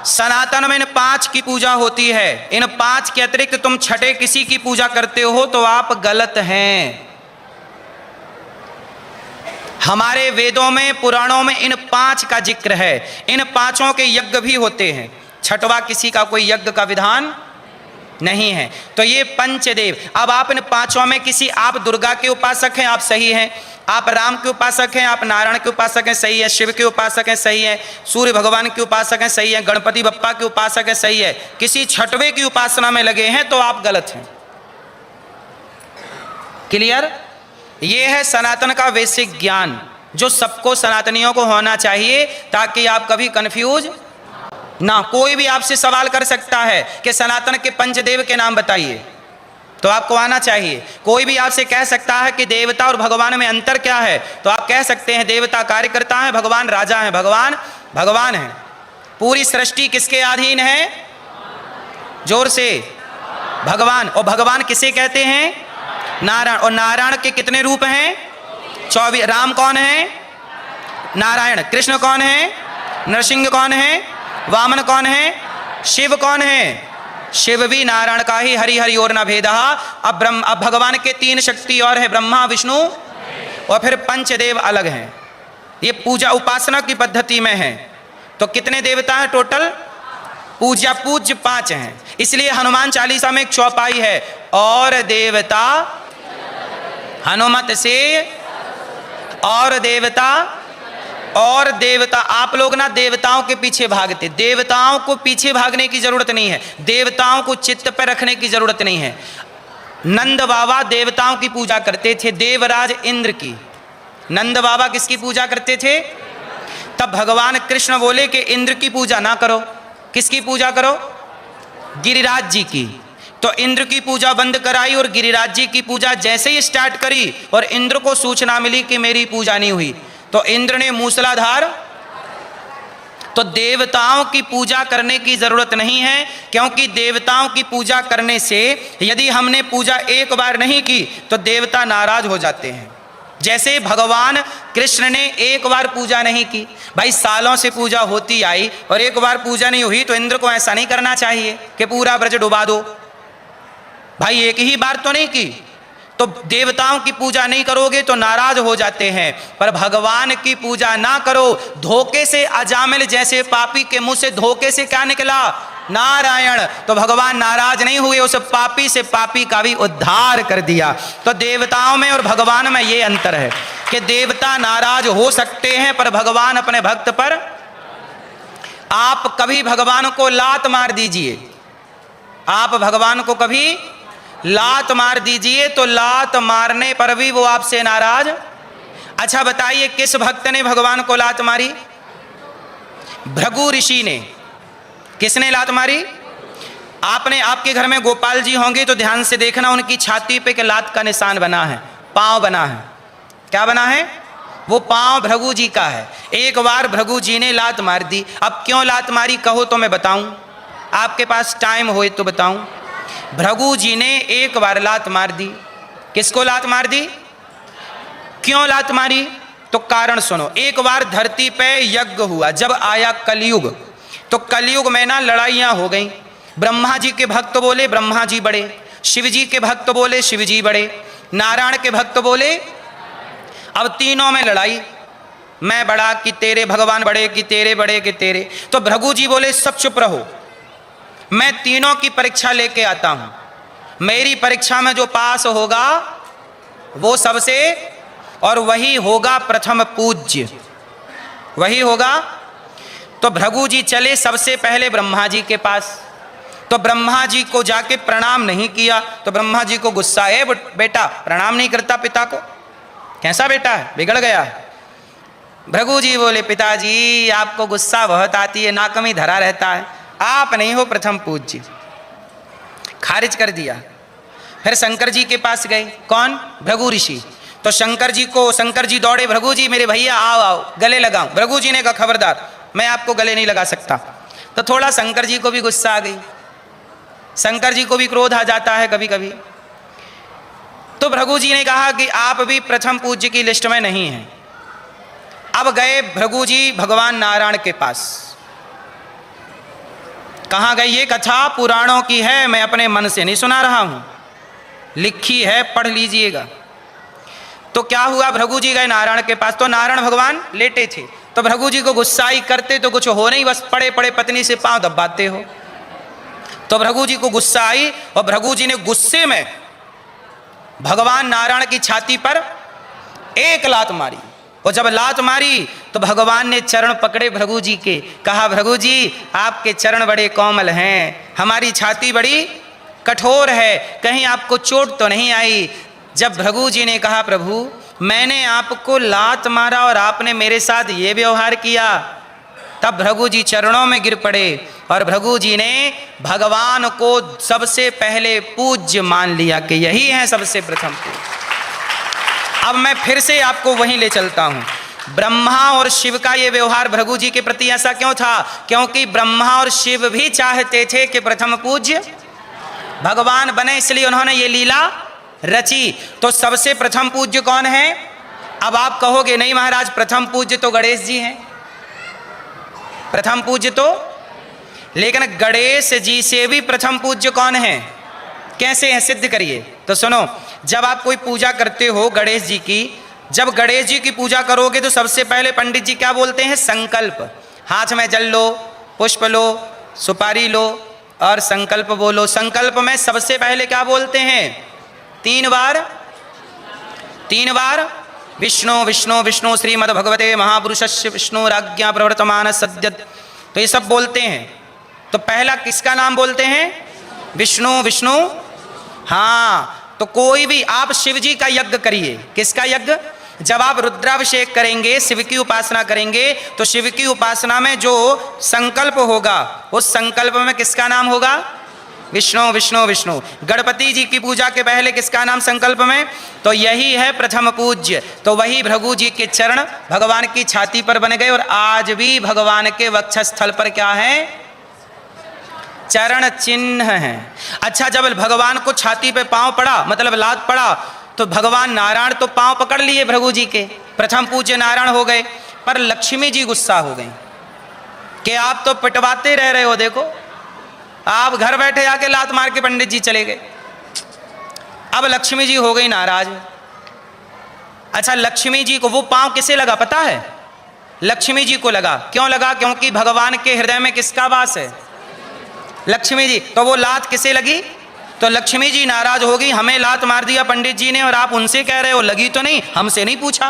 सनातन में इन 5 की पूजा होती है। इन 5 के अतिरिक्त तुम छठे किसी की पूजा करते हो तो आप गलत हैं। हमारे वेदों में, पुराणों में इन 5 का जिक्र है। इन 5 के यज्ञ भी होते हैं। छठवा किसी का कोई यज्ञ का विधान नहीं है। तो ये पंचदेव। अब आप इन 5 में किसी, आप दुर्गा के उपासक हैं, आप सही हैं। आप राम के उपासक हैं, आप नारायण के उपासक हैं, सही है। शिव के उपासक हैं, सही है। सूर्य भगवान के उपासक हैं, सही है। गणपति बप्पा के उपासक हैं, सही है। किसी छठवें की उपासना में लगे हैं तो आप गलत हैं। क्लियर? ये है सनातन का बेसिक ज्ञान, जो सबको, सनातनियों को होना चाहिए, ताकि आप कभी कंफ्यूज ना। कोई भी आपसे सवाल कर सकता है कि सनातन के पंचदेव के नाम बताइए, तो आपको आना चाहिए। कोई भी आपसे कह सकता है कि देवता और भगवान में अंतर क्या है, तो आप कह सकते हैं देवता कार्यकर्ता है, भगवान राजा है, भगवान भगवान है। पूरी सृष्टि किसके अधीन है? जोर से, भगवान। और भगवान किसे कहते हैं? नारायण। और नारायण के कितने रूप हैं? 24। राम कौन है? नारायण। कृष्ण कौन है? नरसिंह कौन है? वामन कौन है? शिव कौन है? शिव भी नारायण का ही, हरि हरि और न भेदः। अब भगवान के 3 शक्ति और है, ब्रह्मा विष्णु और फिर पंचदेव अलग हैं। ये पूजा उपासना की पद्धति में है। तो कितने देवता हैं टोटल? पूजा पूज्य 5 हैं। इसलिए हनुमान चालीसा में एक चौपाई है, और देवता हनुमत से, और देवता, और देवता। आप लोग ना देवताओं के पीछे भागते, देवताओं को पीछे भागने की जरूरत नहीं है, देवताओं को चित्त पर रखने की जरूरत नहीं है। नंद बाबा देवताओं की पूजा करते थे, देवराज इंद्र की। नंद बाबा किसकी पूजा करते थे? तब भगवान कृष्ण बोले कि इंद्र की पूजा ना करो। किसकी पूजा करो? गिरिराज जी की। तो इंद्र की पूजा बंद कराई और गिरिराज जी की पूजा जैसे ही स्टार्ट करी और इंद्र को सूचना मिली कि मेरी पूजा नहीं हुई, तो इंद्र ने मूसलाधार। तो देवताओं की पूजा करने की जरूरत नहीं है, क्योंकि देवताओं की पूजा करने से यदि हमने पूजा एक बार नहीं की तो देवता नाराज हो जाते हैं। जैसे भगवान कृष्ण ने एक बार पूजा नहीं की, भाई सालों से पूजा होती आई और एक बार पूजा नहीं हुई, तो इंद्र को ऐसा नहीं करना चाहिए कि पूरा ब्रज डुबा दो। भाई एक ही बार तो नहीं की, तो देवताओं की पूजा नहीं करोगे तो नाराज हो जाते हैं। पर भगवान की पूजा ना करो। धोखे से अजामिल जैसे पापी के मुंह से धोखे से क्या निकला? नारायण। तो भगवान नाराज नहीं हुए, उस पापी से पापी का भी उद्धार कर दिया। तो देवताओं में और भगवान में ये अंतर है कि देवता नाराज हो सकते हैं पर भगवान अपने भक्त पर। आप कभी भगवान को लात मार दीजिए, आप भगवान को कभी लात मार दीजिए तो लात मारने पर भी वो आपसे नाराज। अच्छा बताइए किस भक्त ने भगवान को लात मारी? भृगु ऋषि ने। किसने लात मारी? आपने, आपके घर में गोपाल जी होंगे तो ध्यान से देखना, उनकी छाती पे के लात का निशान बना है, पांव बना है। क्या बना है? वो पांव भृगु जी का है। एक बार भृगु जी ने लात मार दी। अब क्यों लात मारी कहो तो मैं बताऊं, आपके पास टाइम हो तो बताऊं। भृगु जी ने एक बार लात मार दी। किसको लात मार दी? क्यों लात मारी? तो कारण सुनो। एक बार धरती पे यज्ञ हुआ, जब आया कलयुग, तो कलयुग में ना लड़ाइयां हो गई। ब्रह्मा जी के भक्त बोले ब्रह्मा जी बड़े, शिव जी के भक्त बोले शिव जी बड़े, नारायण के भक्त बोले। अब तीनों में लड़ाई, मैं बड़ा कि तेरे, भगवान बड़े कि तेरे, बड़े कि तेरे। तो भृगु जी बोले सब चुप रहो, मैं तीनों की परीक्षा लेके आता हूं। मेरी परीक्षा में जो पास होगा वो सबसे, और वही होगा प्रथम पूज्य, वही होगा। तो भृगु जी चले सबसे पहले ब्रह्मा जी के पास। तो ब्रह्मा जी को जाके प्रणाम नहीं किया तो ब्रह्मा जी को गुस्सा है, बेटा प्रणाम नहीं करता पिता को, कैसा बेटा है, बिगड़ गया। भृगु जी बोले पिताजी आपको गुस्सा बहुत आती है, नाक में धरा रहता है, आप नहीं हो प्रथम पूज्य। खारिज कर दिया। फिर शंकर जी के पास गए। कौन? भृगु ऋषि। तो शंकर जी दौड़े, भृगु जी मेरे भैया आओ आओ गले लगाओ। भृगु जी ने कहा खबरदार मैं आपको गले नहीं लगा सकता। तो थोड़ा शंकर जी को भी गुस्सा आ गई, शंकर जी को भी क्रोध आ जाता है कभी कभी। तो भृगु जी ने कहा कि आप भी प्रथम पूज्य की लिस्ट में नहीं हैं। अब गए भृगु जी भगवान नारायण के पास। कहाँ गई? ये कथा पुराणों की है, मैं अपने मन से नहीं सुना रहा हूं, लिखी है, पढ़ लीजिएगा। तो क्या हुआ? भृगु जी गए नारायण के पास, तो नारायण भगवान लेटे थे। तो भृगु जी को गुस्सा ही करते तो कुछ हो नहीं, बस पड़े पड़े पत्नी से पांव दबाते हो। तो भृगु जी को गुस्सा आई और भृगु जी ने गुस्से में भगवान नारायण की छाती पर एक लात मारी। और जब लात मारी तो भगवान ने चरण पकड़े भृगु जी के, कहा भृगु जी आपके चरण बड़े कोमल हैं, हमारी छाती बड़ी कठोर है, कहीं आपको चोट तो नहीं आई। जब भृगु जी ने कहा प्रभु मैंने आपको लात मारा और आपने मेरे साथ ये व्यवहार किया, तब भृगु जी चरणों में गिर पड़े और भृगु जी ने भगवान को सबसे पहले पूज्य मान लिया कि यही है सबसे प्रथम पूज्य। अब मैं फिर से आपको वहीं ले चलता हूं। ब्रह्मा और शिव का ये व्यवहार भृगु जी के प्रति ऐसा क्यों था? क्योंकि ब्रह्मा और शिव भी चाहते थे कि प्रथम पूज्य भगवान बने, इसलिए उन्होंने ये लीला रची। तो सबसे प्रथम पूज्य कौन है? अब आप कहोगे नहीं महाराज, प्रथम पूज्य तो गणेश जी हैं, प्रथम पूज्य तो, लेकिन गणेश जी से भी प्रथम पूज्य कौन है? कैसे हैं? सिद्ध करिए। तो सुनो, जब आप कोई पूजा करते हो गणेश जी की, जब गणेश जी की पूजा करोगे तो सबसे पहले पंडित जी क्या बोलते हैं? संकल्प। हाथ में जल लो, पुष्प लो, सुपारी लो और संकल्प बोलो। संकल्प में सबसे पहले क्या बोलते हैं? 3 बार विष्णु विष्णु विष्णु श्रीमद्भगवते महापुरुषस्य विष्णुराज्ञा प्रवर्तमान सद्य, तो ये सब बोलते हैं। तो पहला किसका नाम बोलते हैं? विष्णु विष्णु। हाँ, तो कोई भी आप शिव जी का यज्ञ करिए। किसका यज्ञ? जब आप रुद्राभिषेक करेंगे, शिव की उपासना करेंगे, तो शिव की उपासना में जो संकल्प होगा उस संकल्प में किसका नाम होगा? विष्णु विष्णु विष्णु। गणपति जी की पूजा के पहले किसका नाम संकल्प में? तो यही है प्रथम पूज्य। तो वही भृगु जी के चरण भगवान की छाती पर बन गए और आज भी भगवान के वक्षस्थल पर क्या है? चरण चिन्ह है। अच्छा, जब भगवान को छाती पे पांव पड़ा, मतलब लात पड़ा, तो भगवान नारायण तो पांव पकड़ लिए भृगु जी के, प्रथम पूज्य नारायण हो गए। पर लक्ष्मी जी गुस्सा हो गई कि आप तो पिटवाते रह रहे हो, देखो आप घर बैठे आके लात मार के पंडित जी चले गए। अब लक्ष्मी जी हो गई नाराज। अच्छा, लक्ष्मी जी को वो पांव किसे लगा पता है? लक्ष्मी जी को लगा। क्यों लगा? क्योंकि भगवान के हृदय में किसका वास है? लक्ष्मी जी। तो वो लात किसे लगी? तो लक्ष्मी जी नाराज होगी, हमें लात मार दिया पंडित जी ने और आप उनसे कह रहे हो लगी तो नहीं, हमसे नहीं पूछा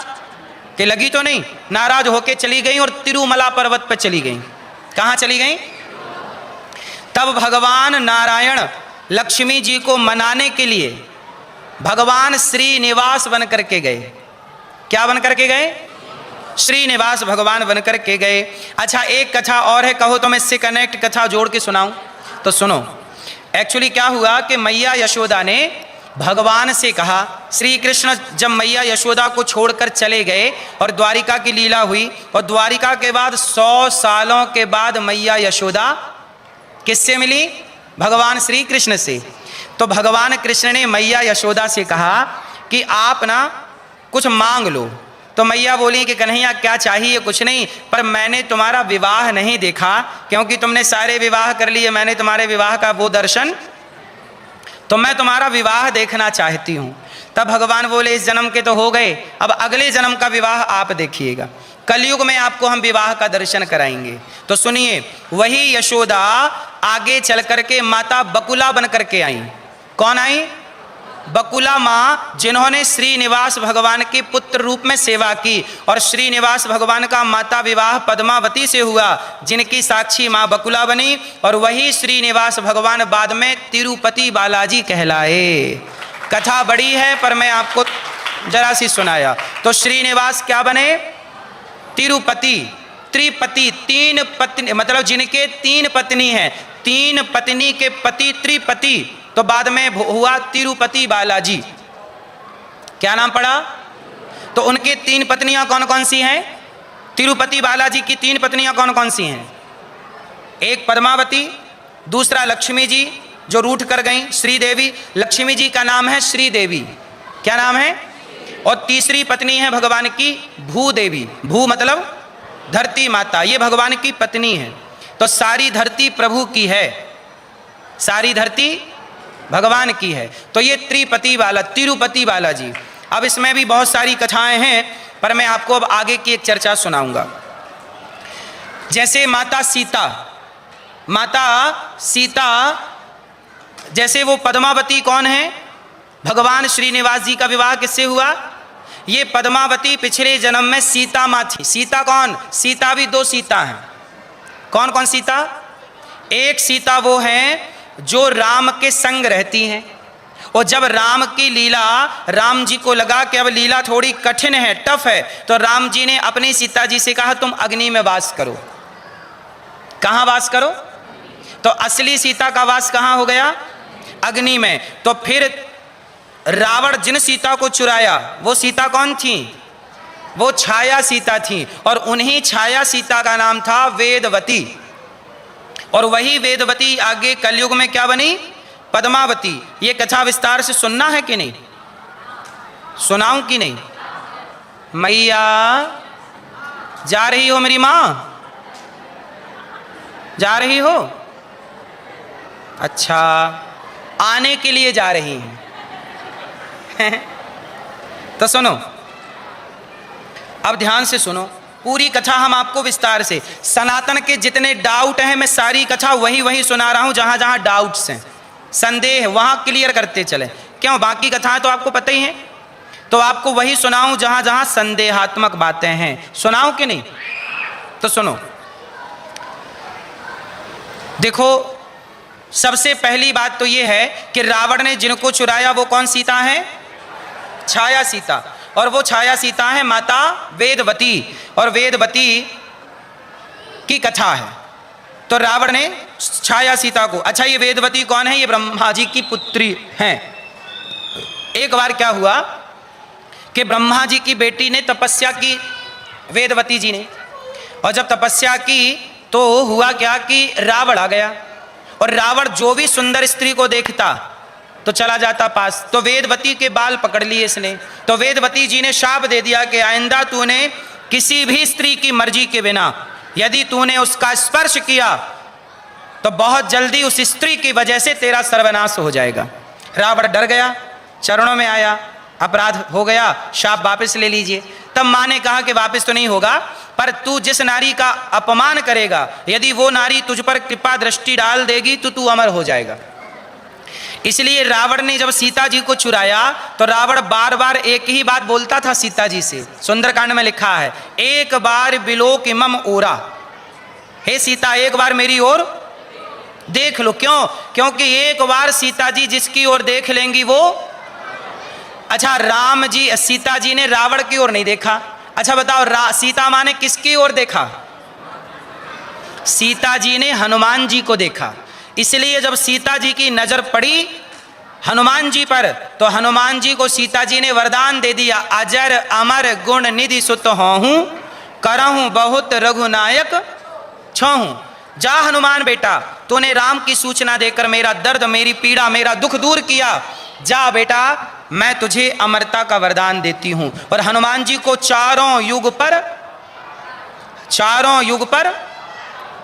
कि लगी तो नहीं। नाराज होके चली गई और तिरुमला पर्वत पर चली गई। कहाँ चली गई? तब भगवान नारायण लक्ष्मी जी को मनाने के लिए भगवान श्रीनिवास बन करके गए। क्या बन करके गए? श्रीनिवास भगवान बन करके गए। अच्छा, एक कथा और है, कहो तो मैं इससे कनेक्ट कथा जोड़ के सुनाऊं। तो सुनो, एक्चुअली क्या हुआ कि मैया यशोदा ने भगवान से कहा, श्री कृष्ण जब मैया यशोदा को छोड़कर चले गए और द्वारिका की लीला हुई, और द्वारिका के बाद 100 सालों के बाद मैया यशोदा किससे मिली? भगवान श्री कृष्ण से। तो भगवान कृष्ण ने मैया यशोदा से कहा कि आप ना कुछ मांग लो। तो मैया बोली कि कन्हैया क्या चाहिए? कुछ नहीं, पर मैंने तुम्हारा विवाह नहीं देखा, क्योंकि तुमने सारे विवाह कर लिए, मैंने तुम्हारे विवाह का वो दर्शन, तो मैं तुम्हारा विवाह देखना चाहती हूँ। तब भगवान बोले इस जन्म के तो हो गए, अब अगले जन्म का विवाह आप देखिएगा, कलयुग में आपको हम विवाह का दर्शन कराएंगे। तो सुनिए, वही यशोदा आगे चल करके माता बकुला बन करके आई। कौन आई? बकुला माँ, जिन्होंने श्रीनिवास भगवान के पुत्र रूप में सेवा की, और श्रीनिवास भगवान का माता विवाह पद्मावती से हुआ, जिनकी साक्षी माँ बकुला बनी, और वही श्रीनिवास भगवान बाद में तिरुपति बालाजी कहलाए। कथा बड़ी है पर मैं आपको जरा सी सुनाया। तो श्रीनिवास क्या बने? तिरुपति। त्रिपति, 3 पत्नी, मतलब जिनके 3 पत्नी हैं, 3 पत्नी के पति त्रिपति, तो बाद में हुआ तिरुपति बालाजी। क्या नाम पड़ा? तो उनके 3 पत्नियां कौन कौन सी हैं? तिरुपति बालाजी की 3 पत्नियां कौन कौन सी हैं? एक पद्मावती, दूसरा लक्ष्मी जी जो रूठ कर गई, श्रीदेवी। लक्ष्मी जी का नाम है श्रीदेवी। क्या नाम है? और तीसरी पत्नी है भगवान की भूदेवी। भू मतलब धरती माता, ये भगवान की पत्नी है। तो सारी धरती प्रभु की है, सारी धरती भगवान की है। तो ये त्रिपति वाला तिरुपति बालाजी। अब इसमें भी बहुत सारी कथाएं हैं, पर मैं आपको अब आगे की एक चर्चा सुनाऊंगा। जैसे माता सीता, जैसे वो पद्मावती कौन है? भगवान श्रीनिवास जी का विवाह किससे हुआ? ये पद्मावती पिछले जन्म में सीता माँ थी। सीता कौन? सीता भी 2 सीता हैं। कौन कौन सीता? एक सीता वो है जो राम के संग रहती हैं, और जब राम की लीला, राम जी को लगा कि अब लीला थोड़ी कठिन है, टफ है, तो राम जी ने अपनी सीता जी से कहा तुम अग्नि में वास करो। कहाँ वास करो? तो असली सीता का वास कहाँ हो गया? अग्नि में। तो फिर रावण जिन सीता को चुराया वो सीता कौन थी? वो छाया सीता थी और उन्हीं छाया सीता का नाम था वेदवती। और वही वेदवती आगे कलयुग में क्या बनी? पद्मावती। ये कथा विस्तार से सुनना है कि नहीं? सुनाऊं कि नहीं? मैया जा रही हो? मेरी माँ जा रही हो? अच्छा, आने के लिए जा रही हैं। तो सुनो, अब ध्यान से सुनो पूरी कथा। हम आपको विस्तार से सनातन के जितने डाउट हैं, मैं सारी कथा वही सुना रहा हूं। जहां जहां डाउट्स हैं, संदेह, वहां क्लियर करते चले। क्यों? बाकी कथाएं तो आपको पता ही हैं, तो आपको वही सुनाऊं जहां जहां संदेहात्मक बातें हैं। सुनाऊं कि नहीं? तो सुनो। देखो, सबसे पहली बात तो यह है कि रावण ने जिनको चुराया वो कौन सीता है? छाया सीता। और वो छाया सीता है माता वेदवती, और वेदवती की कथा है। तो रावण ने छाया सीता को, अच्छा ये वेदवती कौन है? ये ब्रह्मा जी की पुत्री हैं। एक बार क्या हुआ कि ब्रह्मा जी की बेटी ने तपस्या की, वेदवती जी ने, और जब तपस्या की तो हुआ क्या कि रावण आ गया। और रावण जो भी सुंदर स्त्री को देखता तो चला जाता पास। तो वेदवती के बाल पकड़ लिए इसने। तो वेदवती जी ने शाप दे दिया कि आइंदा तूने किसी भी स्त्री की मर्जी के बिना यदि तूने उसका स्पर्श किया तो बहुत जल्दी उस स्त्री की वजह से तेरा सर्वनाश हो जाएगा। रावण डर गया, चरणों में आया, अपराध हो गया, शाप वापस ले लीजिए। तब माँ ने कहा कि वापस तो नहीं होगा, पर तू जिस नारी का अपमान करेगा, यदि वो नारी तुझ पर कृपा दृष्टि डाल देगी तो तू अमर हो जाएगा। इसलिए रावण ने जब सीता जी को चुराया तो रावण बार बार एक ही बात बोलता था सीता जी से। सुंदरकांड में लिखा है, एक बार बिलोक मम ओरा, हे सीता एक बार मेरी ओर देख लो। क्यों? क्योंकि एक बार सीता जी जिसकी ओर देख लेंगी वो, अच्छा राम जी, सीता जी ने रावण की ओर नहीं देखा। अच्छा बताओ, सीता माँ ने किसकी ओर देखा? सीता जी ने हनुमान जी को देखा। इसलिए जब सीता जी की नजर पड़ी हनुमान जी पर तो हनुमान जी को सीता जी ने वरदान दे दिया, अजर अमर गुण निधि सुत होहूं, करहूं बहुत रघुनायक छहूं। जा हनुमान बेटा, तूने राम की सूचना देकर मेरा दर्द, मेरी पीड़ा, मेरा दुख दूर किया। जा बेटा, मैं तुझे अमरता का वरदान देती हूं। और हनुमान जी को चारों युग पर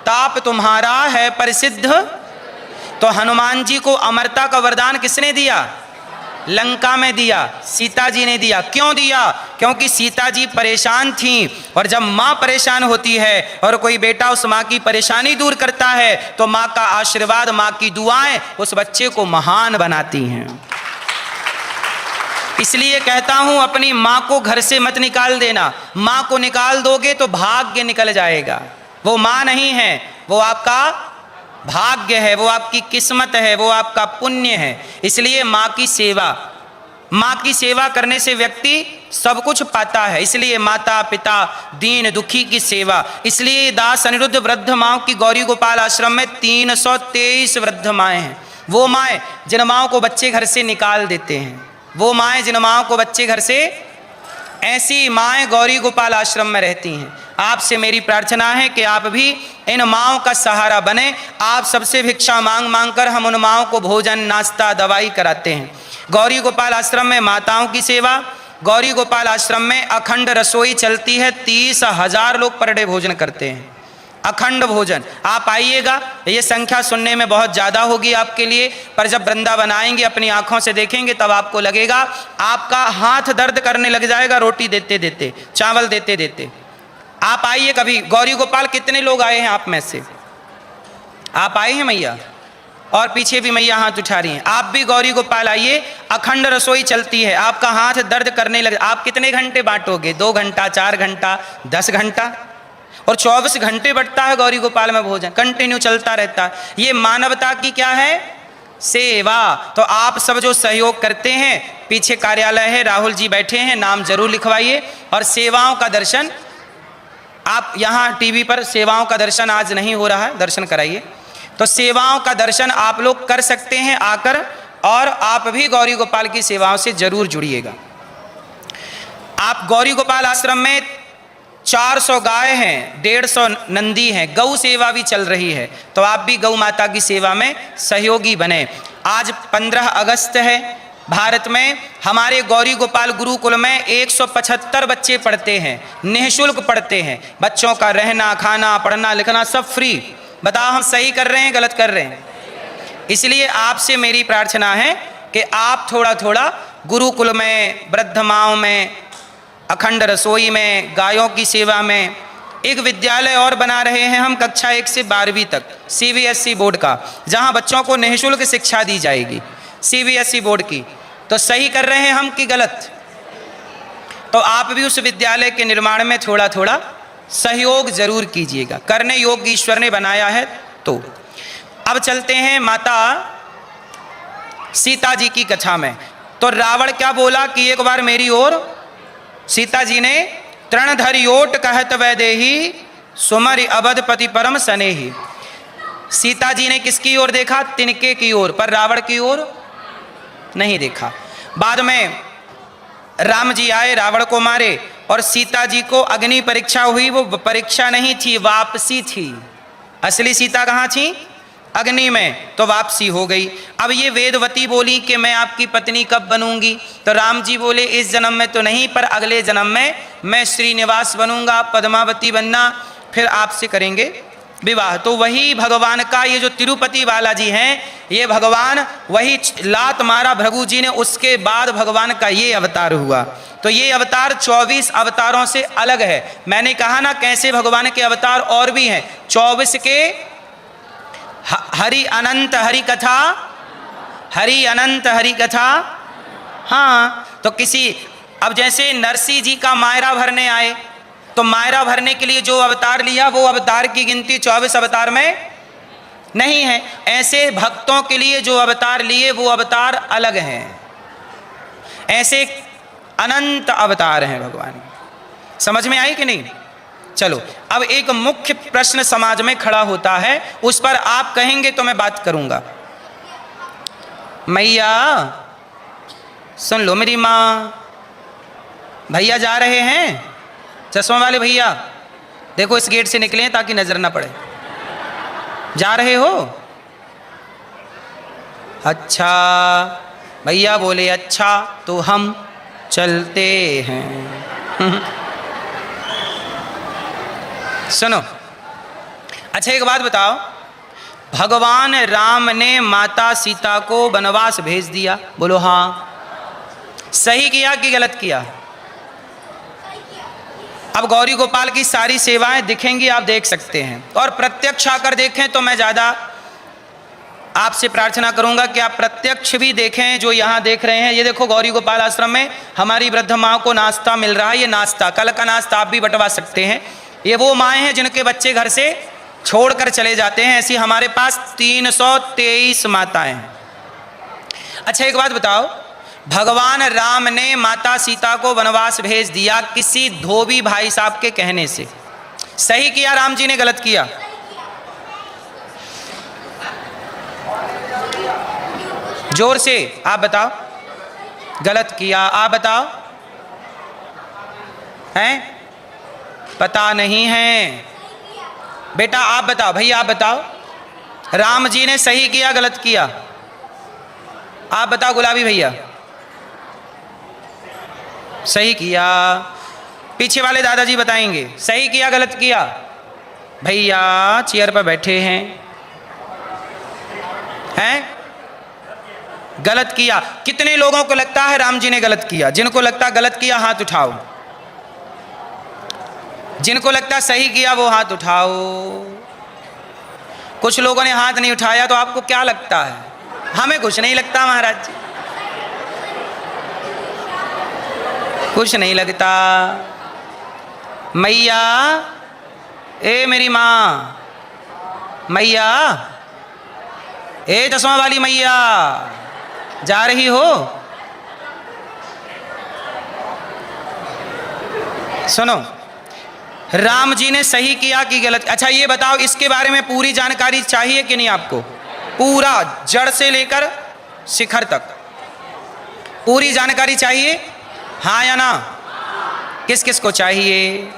ताप तुम्हारा है प्रसिद्ध। तो हनुमान जी को अमरता का वरदान किसने दिया? लंका में दिया, सीता जी ने दिया। क्यों दिया? क्योंकि सीता जी परेशान थीं, और जब माँ परेशान होती है और कोई बेटा उस माँ की परेशानी दूर करता है तो माँ का आशीर्वाद, माँ की दुआएं उस बच्चे को महान बनाती हैं। इसलिए कहता हूं अपनी माँ को घर से मत निकाल देना। माँ को निकाल दोगे तो भाग्य निकल जाएगा। वो माँ नहीं है, वो आपका भाग्य है, वो आपकी किस्मत है, वो आपका पुण्य है। इसलिए माँ की सेवा करने से व्यक्ति सब कुछ पाता है। इसलिए माता पिता दीन दुखी की सेवा। इसलिए दास अनिरुद्ध वृद्ध माओं की गौरी गोपाल आश्रम में 323 वृद्ध माएँ हैं। वो माएँ जिन माओं को बच्चे घर से निकाल देते हैं, वो माएँ जिन माओं को बच्चे घर से, ऐसी माएँ गौरी गोपाल आश्रम में रहती हैं। आपसे मेरी प्रार्थना है कि आप भी इन माँओं का सहारा बने। आप सबसे भिक्षा मांग मांग कर हम उन माँओं को भोजन, नाश्ता, दवाई कराते हैं। गौरी गोपाल आश्रम में माताओं की सेवा, गौरी गोपाल आश्रम में अखंड रसोई चलती है। 30,000 लोग पर डे भोजन करते हैं, अखंड भोजन। आप आइएगा, ये संख्या सुनने में बहुत ज़्यादा होगी आपके लिए, पर जब वृंदावन आएंगे अपनी आँखों से देखेंगे तब आपको लगेगा, आपका हाथ दर्द करने लग जाएगा रोटी देते देते, चावल देते देते। आप आइए कभी। गौरी गोपाल कितने लोग आए हैं आप में से? आप आए हैं मैया? और पीछे भी मैया हाथ उठा रही हैं। आप भी गौरी गोपाल आइए, अखंड रसोई चलती है। आपका हाथ दर्द करने लगे, आप कितने घंटे बांटोगे? 2 घंटा, 4 घंटा, 10 घंटा, और 24 घंटे बढ़ता है गौरी गोपाल में भोजन, कंटिन्यू चलता रहता है। ये मानवता की क्या है? सेवा। तो आप सब जो सहयोग करते हैं, पीछे कार्यालय है, राहुल जी बैठे हैं, नाम जरूर लिखवाइए। और सेवाओं का दर्शन, आप यहाँ टीवी पर सेवाओं का दर्शन आज नहीं हो रहा है, दर्शन कराइए। तो सेवाओं का दर्शन आप लोग कर सकते हैं आकर, और आप भी गौरी गोपाल की सेवाओं से जरूर जुड़िएगा। आप गौरी गोपाल आश्रम में 400 गाय हैं, 150 नंदी हैं, गौ सेवा भी चल रही है, तो आप भी गौ माता की सेवा में सहयोगी बने। आज 15 अगस्त है। भारत में हमारे गौरी गोपाल गुरुकुल में 175 बच्चे पढ़ते हैं, निःशुल्क पढ़ते हैं। बच्चों का रहना, खाना, पढ़ना, लिखना सब फ्री। बताओ हम सही कर रहे हैं, गलत कर रहे हैं? इसलिए आपसे मेरी प्रार्थना है कि आप थोड़ा थोड़ा गुरुकुल में, वृद्ध माओं में, अखंड रसोई में, गायों की सेवा में, एक विद्यालय और बना रहे हैं हम कक्षा 1 से 12वीं तक CBSE बोर्ड का, जहां बच्चों को निःशुल्क शिक्षा दी जाएगी, CBSE बोर्ड की। तो सही कर रहे हैं हम कि गलत? तो आप भी उस विद्यालय के निर्माण में थोड़ा थोड़ा सहयोग जरूर कीजिएगा। करने योग्य ईश्वर ने बनाया है। तो अब चलते हैं माता सीता जी की कथा में। तो रावण क्या बोला कि एक बार मेरी ओर, सीता जी ने तृणधरियोट कहत वैदेही सुमरि अवधपति परम सनेही। सीता जी ने किसकी ओर देखा? तिनके की ओर, पर रावण की ओर नहीं देखा। बाद में राम जी आए, रावण को मारे, और सीता जी को अग्नि परीक्षा हुई। वो परीक्षा नहीं थी, वापसी थी। असली सीता कहाँ थी? अग्नि में। तो वापसी हो गई। अब ये वेदवती बोली कि मैं आपकी पत्नी कब बनूंगी? तो राम जी बोले इस जन्म में तो नहीं, पर अगले जन्म में मैं श्रीनिवास बनूंगा, पद्मावती बनना, फिर आपसे करेंगे विवाह। तो वही भगवान का ये जो तिरुपति बालाजी हैं, ये भगवान वही लात मारा भृगु जी ने, उसके बाद भगवान का ये अवतार हुआ। तो ये अवतार 24 अवतारों से अलग है। मैंने कहा ना कैसे भगवान के अवतार और भी हैं। 24 के हरि अनंत हरि कथा, हरि अनंत हरि कथा। हाँ, तो किसी, अब जैसे नरसिंह जी का मायरा भरने आए, तो मायरा भरने के लिए जो अवतार लिया, वो अवतार की गिनती 24 अवतार में नहीं है। ऐसे भक्तों के लिए जो अवतार लिए वो अवतार अलग हैं। ऐसे अनंत अवतार हैं भगवान। समझ में आई कि नहीं? चलो, अब एक मुख्य प्रश्न समाज में खड़ा होता है, उस पर आप कहेंगे तो मैं बात करूंगा। मैया सुन लो मेरी माँ, भैया जा रहे हैं, चश्मा वाले भैया, देखो इस गेट से निकले ताकि नजर ना पड़े। जा रहे हो? अच्छा। भैया बोले अच्छा, तो हम चलते हैं। सुनो, अच्छा एक बात बताओ, भगवान राम ने माता सीता को वनवास भेज दिया, बोलो हाँ। सही किया कि गलत किया? अब गौरी गोपाल की सारी सेवाएं दिखेंगी, आप देख सकते हैं, और प्रत्यक्ष आकर देखें तो मैं ज़्यादा आपसे प्रार्थना करूंगा कि आप प्रत्यक्ष भी देखें जो यहाँ देख रहे हैं। ये देखो गौरी गोपाल आश्रम में हमारी वृद्ध माँ को नाश्ता मिल रहा है। ये नाश्ता, कल का नाश्ता आप भी बंटवा सकते हैं। ये वो माएँ हैं जिनके बच्चे घर से छोड़कर चले जाते हैं। ऐसी हमारे पास 323 माताएं हैं। अच्छा एक बात बताओ, भगवान राम ने माता सीता को वनवास भेज दिया किसी धोबी भाई साहब के कहने से। सही किया राम जी ने, गलत किया? जोर से आप बताओ। गलत किया। आप बताओ। हैं? पता नहीं है बेटा, आप बताओ। भैया आप बताओ, राम जी ने सही किया गलत किया? आप बताओ गुलाबी भैया। सही किया। पीछे वाले दादाजी बताएंगे सही किया गलत किया। भैया चेयर पर बैठे हैं, गलत किया। कितने लोगों को लगता है राम जी ने गलत किया? जिनको लगता गलत किया हाथ उठाओ, जिनको लगता सही किया वो हाथ उठाओ। कुछ लोगों ने हाथ नहीं उठाया, तो आपको क्या लगता है? हमें कुछ नहीं लगता महाराज जी, कुछ नहीं लगता। मैया, ए मेरी माँ, मैया, ए चश्मा वाली मैया, जा रही हो? सुनो, राम जी ने सही किया कि गलत? अच्छा ये बताओ, इसके बारे में पूरी जानकारी चाहिए कि नहीं आपको? पूरा जड़ से लेकर शिखर तक पूरी जानकारी चाहिए, हाँ या ना? किस किस को चाहिए?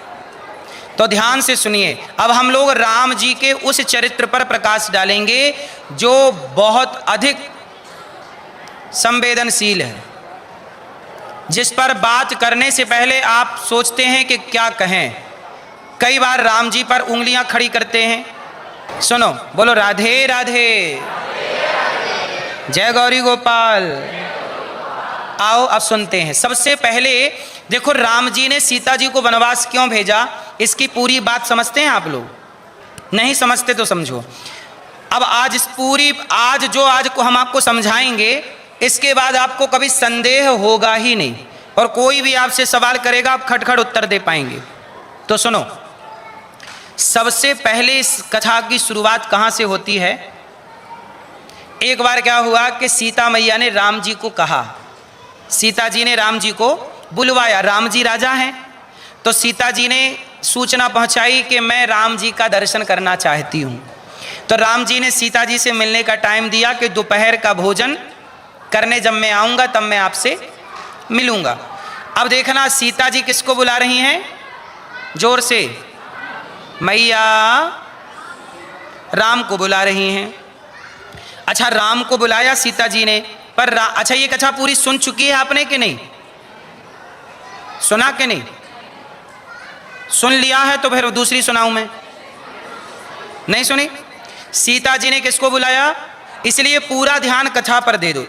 तो ध्यान से सुनिए। अब हम लोग राम जी के उस चरित्र पर प्रकाश डालेंगे जो बहुत अधिक संवेदनशील है, जिस पर बात करने से पहले आप सोचते हैं कि क्या कहें। कई बार राम जी पर उंगलियां खड़ी करते हैं। सुनो, बोलो राधे राधे, जय गौरी गोपाल। आओ अब सुनते हैं। सबसे पहले देखो, राम जी ने सीता जी को वनवास क्यों भेजा, इसकी पूरी बात समझते हैं आप लोग? नहीं समझते तो समझो। अब आज आज को हम आपको समझाएंगे, इसके बाद आपको कभी संदेह होगा ही नहीं, और कोई भी आपसे सवाल करेगा आप खटखट उत्तर दे पाएंगे। तो सुनो, सबसे पहले इस कथा की शुरुआत कहाँ से होती है? एक बार क्या हुआ कि सीता मैया ने राम जी को कहा, सीता जी ने राम जी को बुलवाया। राम जी राजा हैं, तो सीता जी ने सूचना पहुंचाई कि मैं राम जी का दर्शन करना चाहती हूं। तो राम जी ने सीता जी से मिलने का टाइम दिया कि दोपहर का भोजन करने जब मैं आऊँगा तब मैं आपसे मिलूँगा। अब देखना, सीता जी किसको बुला रही हैं? जोर से, मैया राम को बुला रही हैं। अच्छा, राम को बुलाया सीता जी ने, पर अच्छा ये कथा पूरी सुन चुकी है आपने कि नहीं? सुना कि नहीं? सुन लिया है तो फिर दूसरी सुनाऊं मैं? नहीं सुनी? सीता जी ने किसको बुलाया, इसलिए पूरा ध्यान कथा पर दे दो।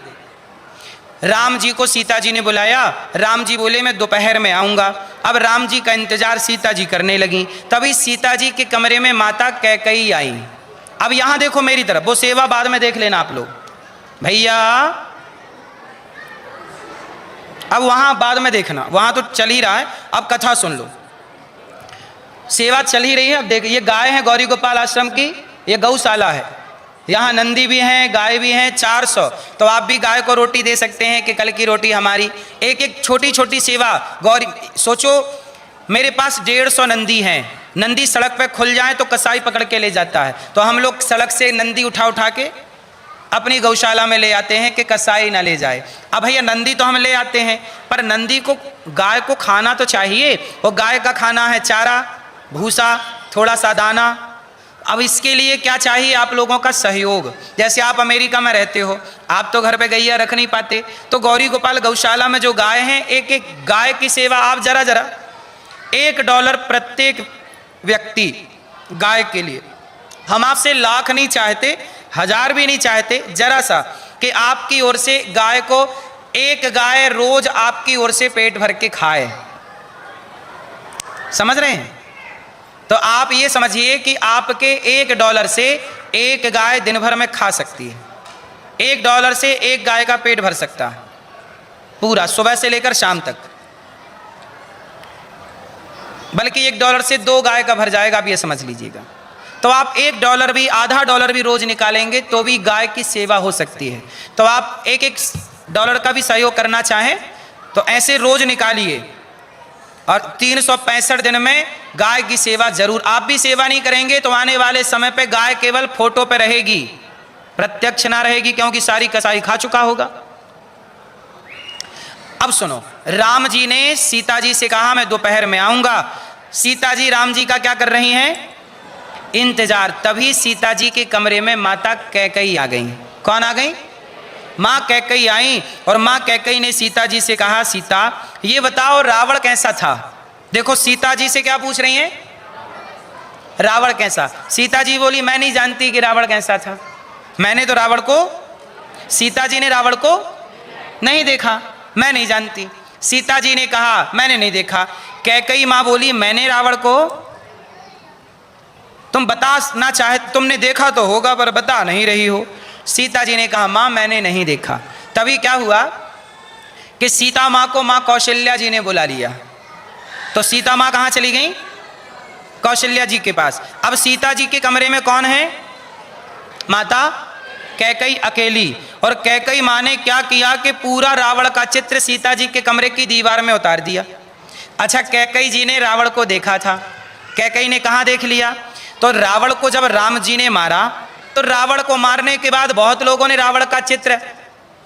राम जी को सीता जी ने बुलाया, राम जी बोले मैं दोपहर में आऊँगा। अब राम जी का इंतजार सीता जी करने लगी। तभी सीता जी के कमरे में माता कैकई आई। अब यहाँ देखो मेरी तरफ, वो सेवा बाद में देख लेना आप लोग भैया, अब वहाँ बाद में देखना, वहाँ तो चल ही रहा है। अब कथा सुन लो, सेवा चल ही रही है। अब देखिए, ये गाय है गौरी गोपाल आश्रम की, ये गौशाला है, यहाँ नंदी भी हैं, गाय भी हैं 400। तो आप भी गाय को रोटी दे सकते हैं कि कल की रोटी हमारी। एक एक छोटी छोटी सेवा गौरी, सोचो मेरे पास 150 नंदी हैं। नंदी सड़क पे खुल जाए तो कसाई पकड़ के ले जाता है, तो हम लोग सड़क से नंदी उठा के अपनी गौशाला में ले आते हैं कि कसाई ना ले जाए। अब भैया नंदी तो हम ले आते हैं, पर नंदी को, गाय को खाना तो चाहिए। और गाय का खाना है चारा, भूसा, थोड़ा सा दाना। अब इसके लिए क्या चाहिए? आप लोगों का सहयोग। जैसे आप अमेरिका में रहते हो, आप तो घर पे गैया रख नहीं पाते, तो गौरी गोपाल गौशाला में जो गाय हैं, एक एक गाय की सेवा आप जरा $1 प्रत्येक व्यक्ति गाय के लिए। हम आपसे लाख नहीं चाहते, 1000 भी नहीं चाहते, जरा सा कि आपकी ओर से गाय को, एक गाय रोज आपकी ओर से पेट भर के खाए। समझ रहे हैं? तो आप ये समझिए कि आपके $1 से एक गाय दिन भर में खा सकती है। $1 से एक गाय का पेट भर सकता है पूरा, सुबह से लेकर शाम तक। बल्कि $1 से 2 गाय का भर जाएगा, आप ये समझ लीजिएगा। तो आप $1 भी, आधा $1 भी रोज निकालेंगे तो भी गाय की सेवा हो सकती है। तो आप $1 का भी सहयोग करना चाहें तो ऐसे रोज निकालिए, और 365 दिन में गाय की सेवा जरूर। आप भी सेवा नहीं करेंगे तो आने वाले समय पे गाय केवल फोटो पे रहेगी, प्रत्यक्ष ना रहेगी, क्योंकि सारी कसाई खा चुका होगा। अब सुनो, राम जी ने सीता जी से कहा मैं दोपहर में आऊंगा। सीता जी राम जी का क्या कर रही हैं? इंतजार। तभी सीता जी के कमरे में माता कैकई आ गई। कौन आ गई? माँ कैकई आई, और माँ कैकई ने सीता जी से कहा, सीता ये बताओ रावण कैसा था? देखो सीता जी से क्या पूछ रही हैं? रावण कैसा? सीता जी बोली मैं नहीं जानती कि रावण कैसा था, मैंने तो रावण को, सीता जी ने रावण को नहीं देखा, मैं नहीं जानती। सीता जी ने कहा मैंने नहीं देखा। कैकई माँ बोली मैंने रावण को, तुम बता ना चाहे, तुमने देखा तो होगा पर बता नहीं रही हो। सीता जी ने कहा माँ मैंने नहीं देखा। तभी क्या हुआ कि सीता माँ को माँ कौशल्या जी ने बुला लिया। तो सीता माँ कहाँ चली गई? कौशल्या जी के पास। अब सीता जी के कमरे में कौन है? माता कैकई अकेली। और कैकई माँ ने क्या किया कि पूरा रावण का चित्र सीता जी के कमरे की दीवार में उतार दिया। अच्छा, कैकई जी ने रावण को देखा था। कैकई ने कहाँ देख लिया? तो रावण को जब राम जी ने मारा, तो रावण को मारने के बाद बहुत लोगों ने रावण का चित्र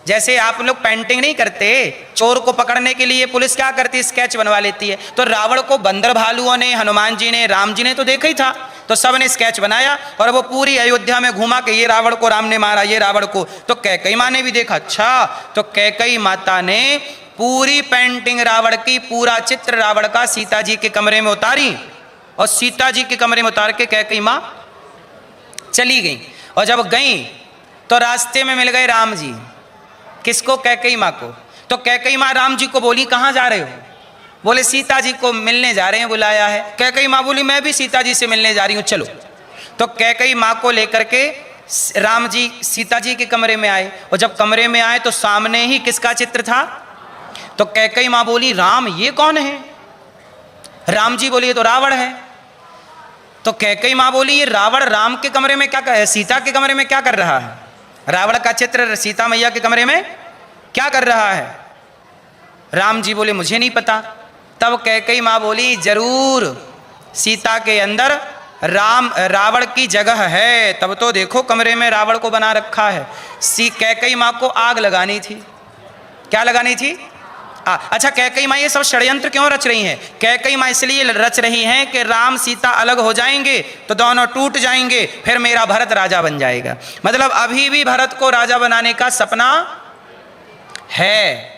जैसे आप लोग पेंटिंग नहीं करते, चोर को पकड़ने के लिए पुलिस क्या करती है, स्केच बनवा लेती है। तो रावण को बंदर भालुओं ने, हनुमान जी ने, राम जी ने तो देखा ही था, तो सब ने स्केच बनाया और वो पूरी अयोध्या में घुमा के ये रावण को राम ने मारा, ये रावण को। तो कैकई माँ ने भी देखा, अच्छा, तो कैकई माता ने पूरी पेंटिंग रावण की, पूरा चित्र रावण का सीता जी के कमरे में उतारी और सीता जी के कमरे में उतार के कैकई माँ चली गई। और जब गई तो रास्ते में मिल गए राम जी। किसको? कैकई माँ को। तो कैकई माँ राम जी को बोली, कहाँ जा रहे हो? बोले सीता जी को मिलने जा रहे हैं, बुलाया है। कैकई माँ बोली, मैं भी सीता जी से मिलने जा रही हूँ, चलो। तो कैकई माँ को लेकर के राम जी सीता जी के कमरे में आए और जब कमरे में आए तो सामने ही किसका चित्र था? तो कैकई माँ बोली, राम ये कौन है? राम जी बोली, ये तो रावण है। तो कैकई माँ बोली, ये रावण राम के कमरे में क्या कर, सीता के कमरे में क्या कर रहा है? रावण का चित्र सीता मैया के कमरे में क्या कर रहा है? राम जी बोले, मुझे नहीं पता। तब कैकई माँ बोली, जरूर सीता के अंदर रावण की जगह है, तब तो देखो कमरे में रावण को बना रखा है। कैकई माँ को आग लगानी थी। क्या लगानी थी? अच्छा, कैकई माँ ये सब षड्यंत्र क्यों रच रही हैं? कैकई माँ इसलिए रच रही हैं कि राम सीता अलग हो जाएंगे तो दोनों टूट जाएंगे, फिर मेरा भरत राजा बन जाएगा। मतलब अभी भी भरत को राजा बनाने का सपना है।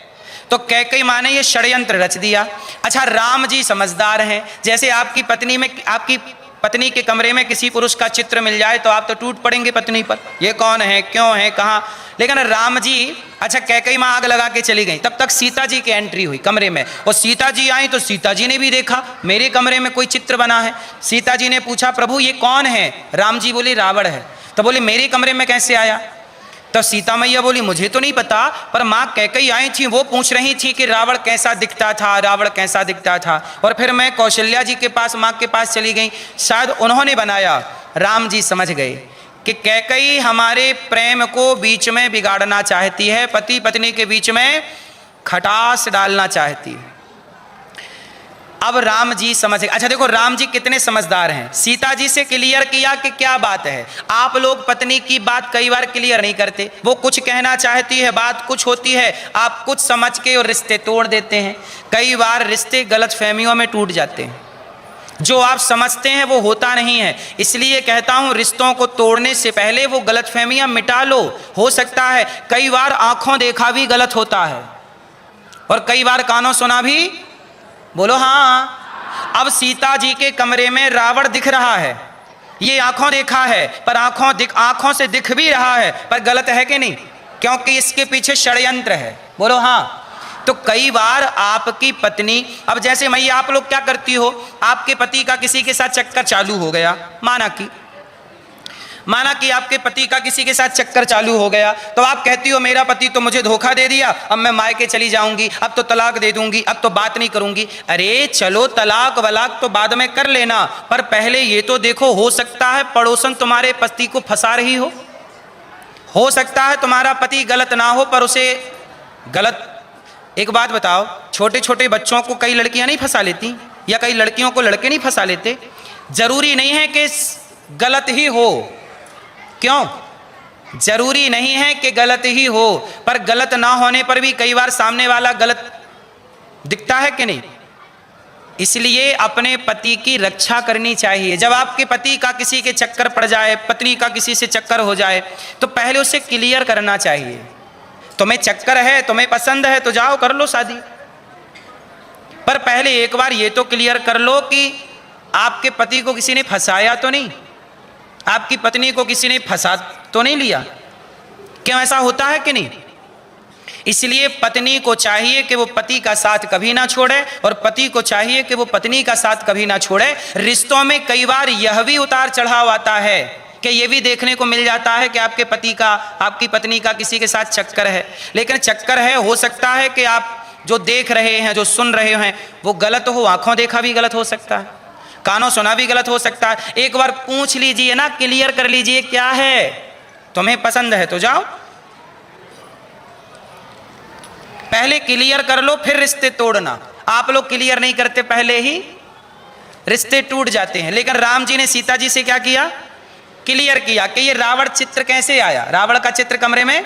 तो कैकई माँ ने ये षड्यंत्र रच दिया। अच्छा, राम जी समझदार हैं। जैसे आपकी पत्नी के कमरे में किसी पुरुष का चित्र मिल जाए तो आप तो टूट पड़ेंगे पत्नी पर, ये कौन है, क्यों है, कहाँ। लेकिन राम जी, अच्छा, कैकई माँ आग लगा के चली गई, तब तक सीता जी की एंट्री हुई कमरे में और सीता जी आई तो सीता जी ने भी देखा मेरे कमरे में कोई चित्र बना है। सीता जी ने पूछा, प्रभु ये कौन है? राम जी बोले, रावण है। तो बोले, मेरे कमरे में कैसे आया? तो सीता मैया बोली, मुझे तो नहीं पता, पर माँ कैकई आई थी, वो पूछ रही थी कि रावण कैसा दिखता था, रावण कैसा दिखता था। और फिर मैं कौशल्या जी के पास, माँ के पास चली गई, शायद उन्होंने बनाया। राम जी समझ गए कि कैकई हमारे प्रेम को बीच में बिगाड़ना चाहती है, पति पत्नी के बीच में खटास डालना चाहती है। अब राम जी समझ गए। अच्छा देखो, राम जी कितने समझदार हैं। सीता जी से क्लियर किया कि क्या बात है। आप लोग पत्नी की बात कई बार क्लियर नहीं करते, वो कुछ कहना चाहती है, बात कुछ होती है, आप कुछ समझ के और रिश्ते तोड़ देते हैं। कई बार रिश्ते गलतफहमियों में टूट जाते हैं, जो आप समझते हैं वो होता नहीं है। इसलिए कहता हूं, रिश्तों को तोड़ने से पहले वो गलतफहमियां मिटा लो। हो सकता है कई बार आंखों देखा भी गलत होता है और कई बार कानों सुना भी। बोलो हाँ। अब सीता जी के कमरे में रावण दिख रहा है, ये आंखों देखा है, पर आंखों से दिख भी रहा है, पर गलत है कि नहीं? क्योंकि इसके पीछे षड्यंत्र है। बोलो हाँ। तो कई बार आपकी पत्नी, अब जैसे मैया आप लोग क्या करती हो, आपके पति का किसी के साथ चक्कर चालू हो गया, माना कि आपके पति का किसी के साथ चक्कर चालू हो गया, तो आप कहती हो मेरा पति तो मुझे धोखा दे दिया, अब मैं मायके चली जाऊंगी, अब तो तलाक दे दूंगी, अब तो बात नहीं करूंगी। अरे चलो, तलाक वलाक तो बाद में कर लेना, पर पहले ये तो देखो, हो सकता है पड़ोसन तुम्हारे पति को फंसा रही हो सकता है तुम्हारा पति गलत ना हो पर उसे गलत। एक बात बताओ, छोटे छोटे बच्चों को कई लड़कियां नहीं फंसा लेती, या कई लड़कियों को लड़के नहीं फंसा लेते? जरूरी नहीं है कि गलत ही हो। क्यों? जरूरी नहीं है कि गलत ही हो, पर गलत ना होने पर भी कई बार सामने वाला गलत दिखता है कि नहीं? इसलिए अपने पति की रक्षा करनी चाहिए। जब आपके पति का किसी के चक्कर पड़ जाए, पत्नी का किसी से चक्कर हो जाए, तो पहले उसे क्लियर करना चाहिए। तुम्हें चक्कर है, तुम्हें पसंद है, तो जाओ कर लो शादी, पर पहले एक बार ये तो क्लियर कर लो कि आपके पति को किसी ने फंसाया तो नहीं, आपकी पत्नी को किसी ने फंसा तो नहीं लिया। क्यों ऐसा होता है कि नहीं? इसलिए पत्नी को चाहिए कि वो पति का साथ कभी ना छोड़े और पति को चाहिए कि वो पत्नी का साथ कभी ना छोड़े। रिश्तों में कई बार यह भी उतार चढ़ाव आता है कि ये भी देखने को मिल जाता है कि आपके पति का, आपकी पत्नी का किसी के साथ चक्कर है। लेकिन चक्कर है, हो सकता है कि आप जो देख रहे हैं, जो सुन रहे हैं, वो गलत हो। आंखों देखा भी गलत हो सकता है, कानों सुना भी गलत हो सकता है। एक बार पूछ लीजिए ना, क्लियर कर लीजिए क्या है, तुम्हें पसंद है तो जाओ, पहले क्लियर कर लो फिर रिश्ते तोड़ना। आप लोग क्लियर नहीं करते, पहले ही रिश्ते टूट जाते हैं। लेकिन राम जी ने सीता जी से क्या किया? क्लियर किया कि ये रावण चित्र कैसे आया, रावण का चित्र कमरे में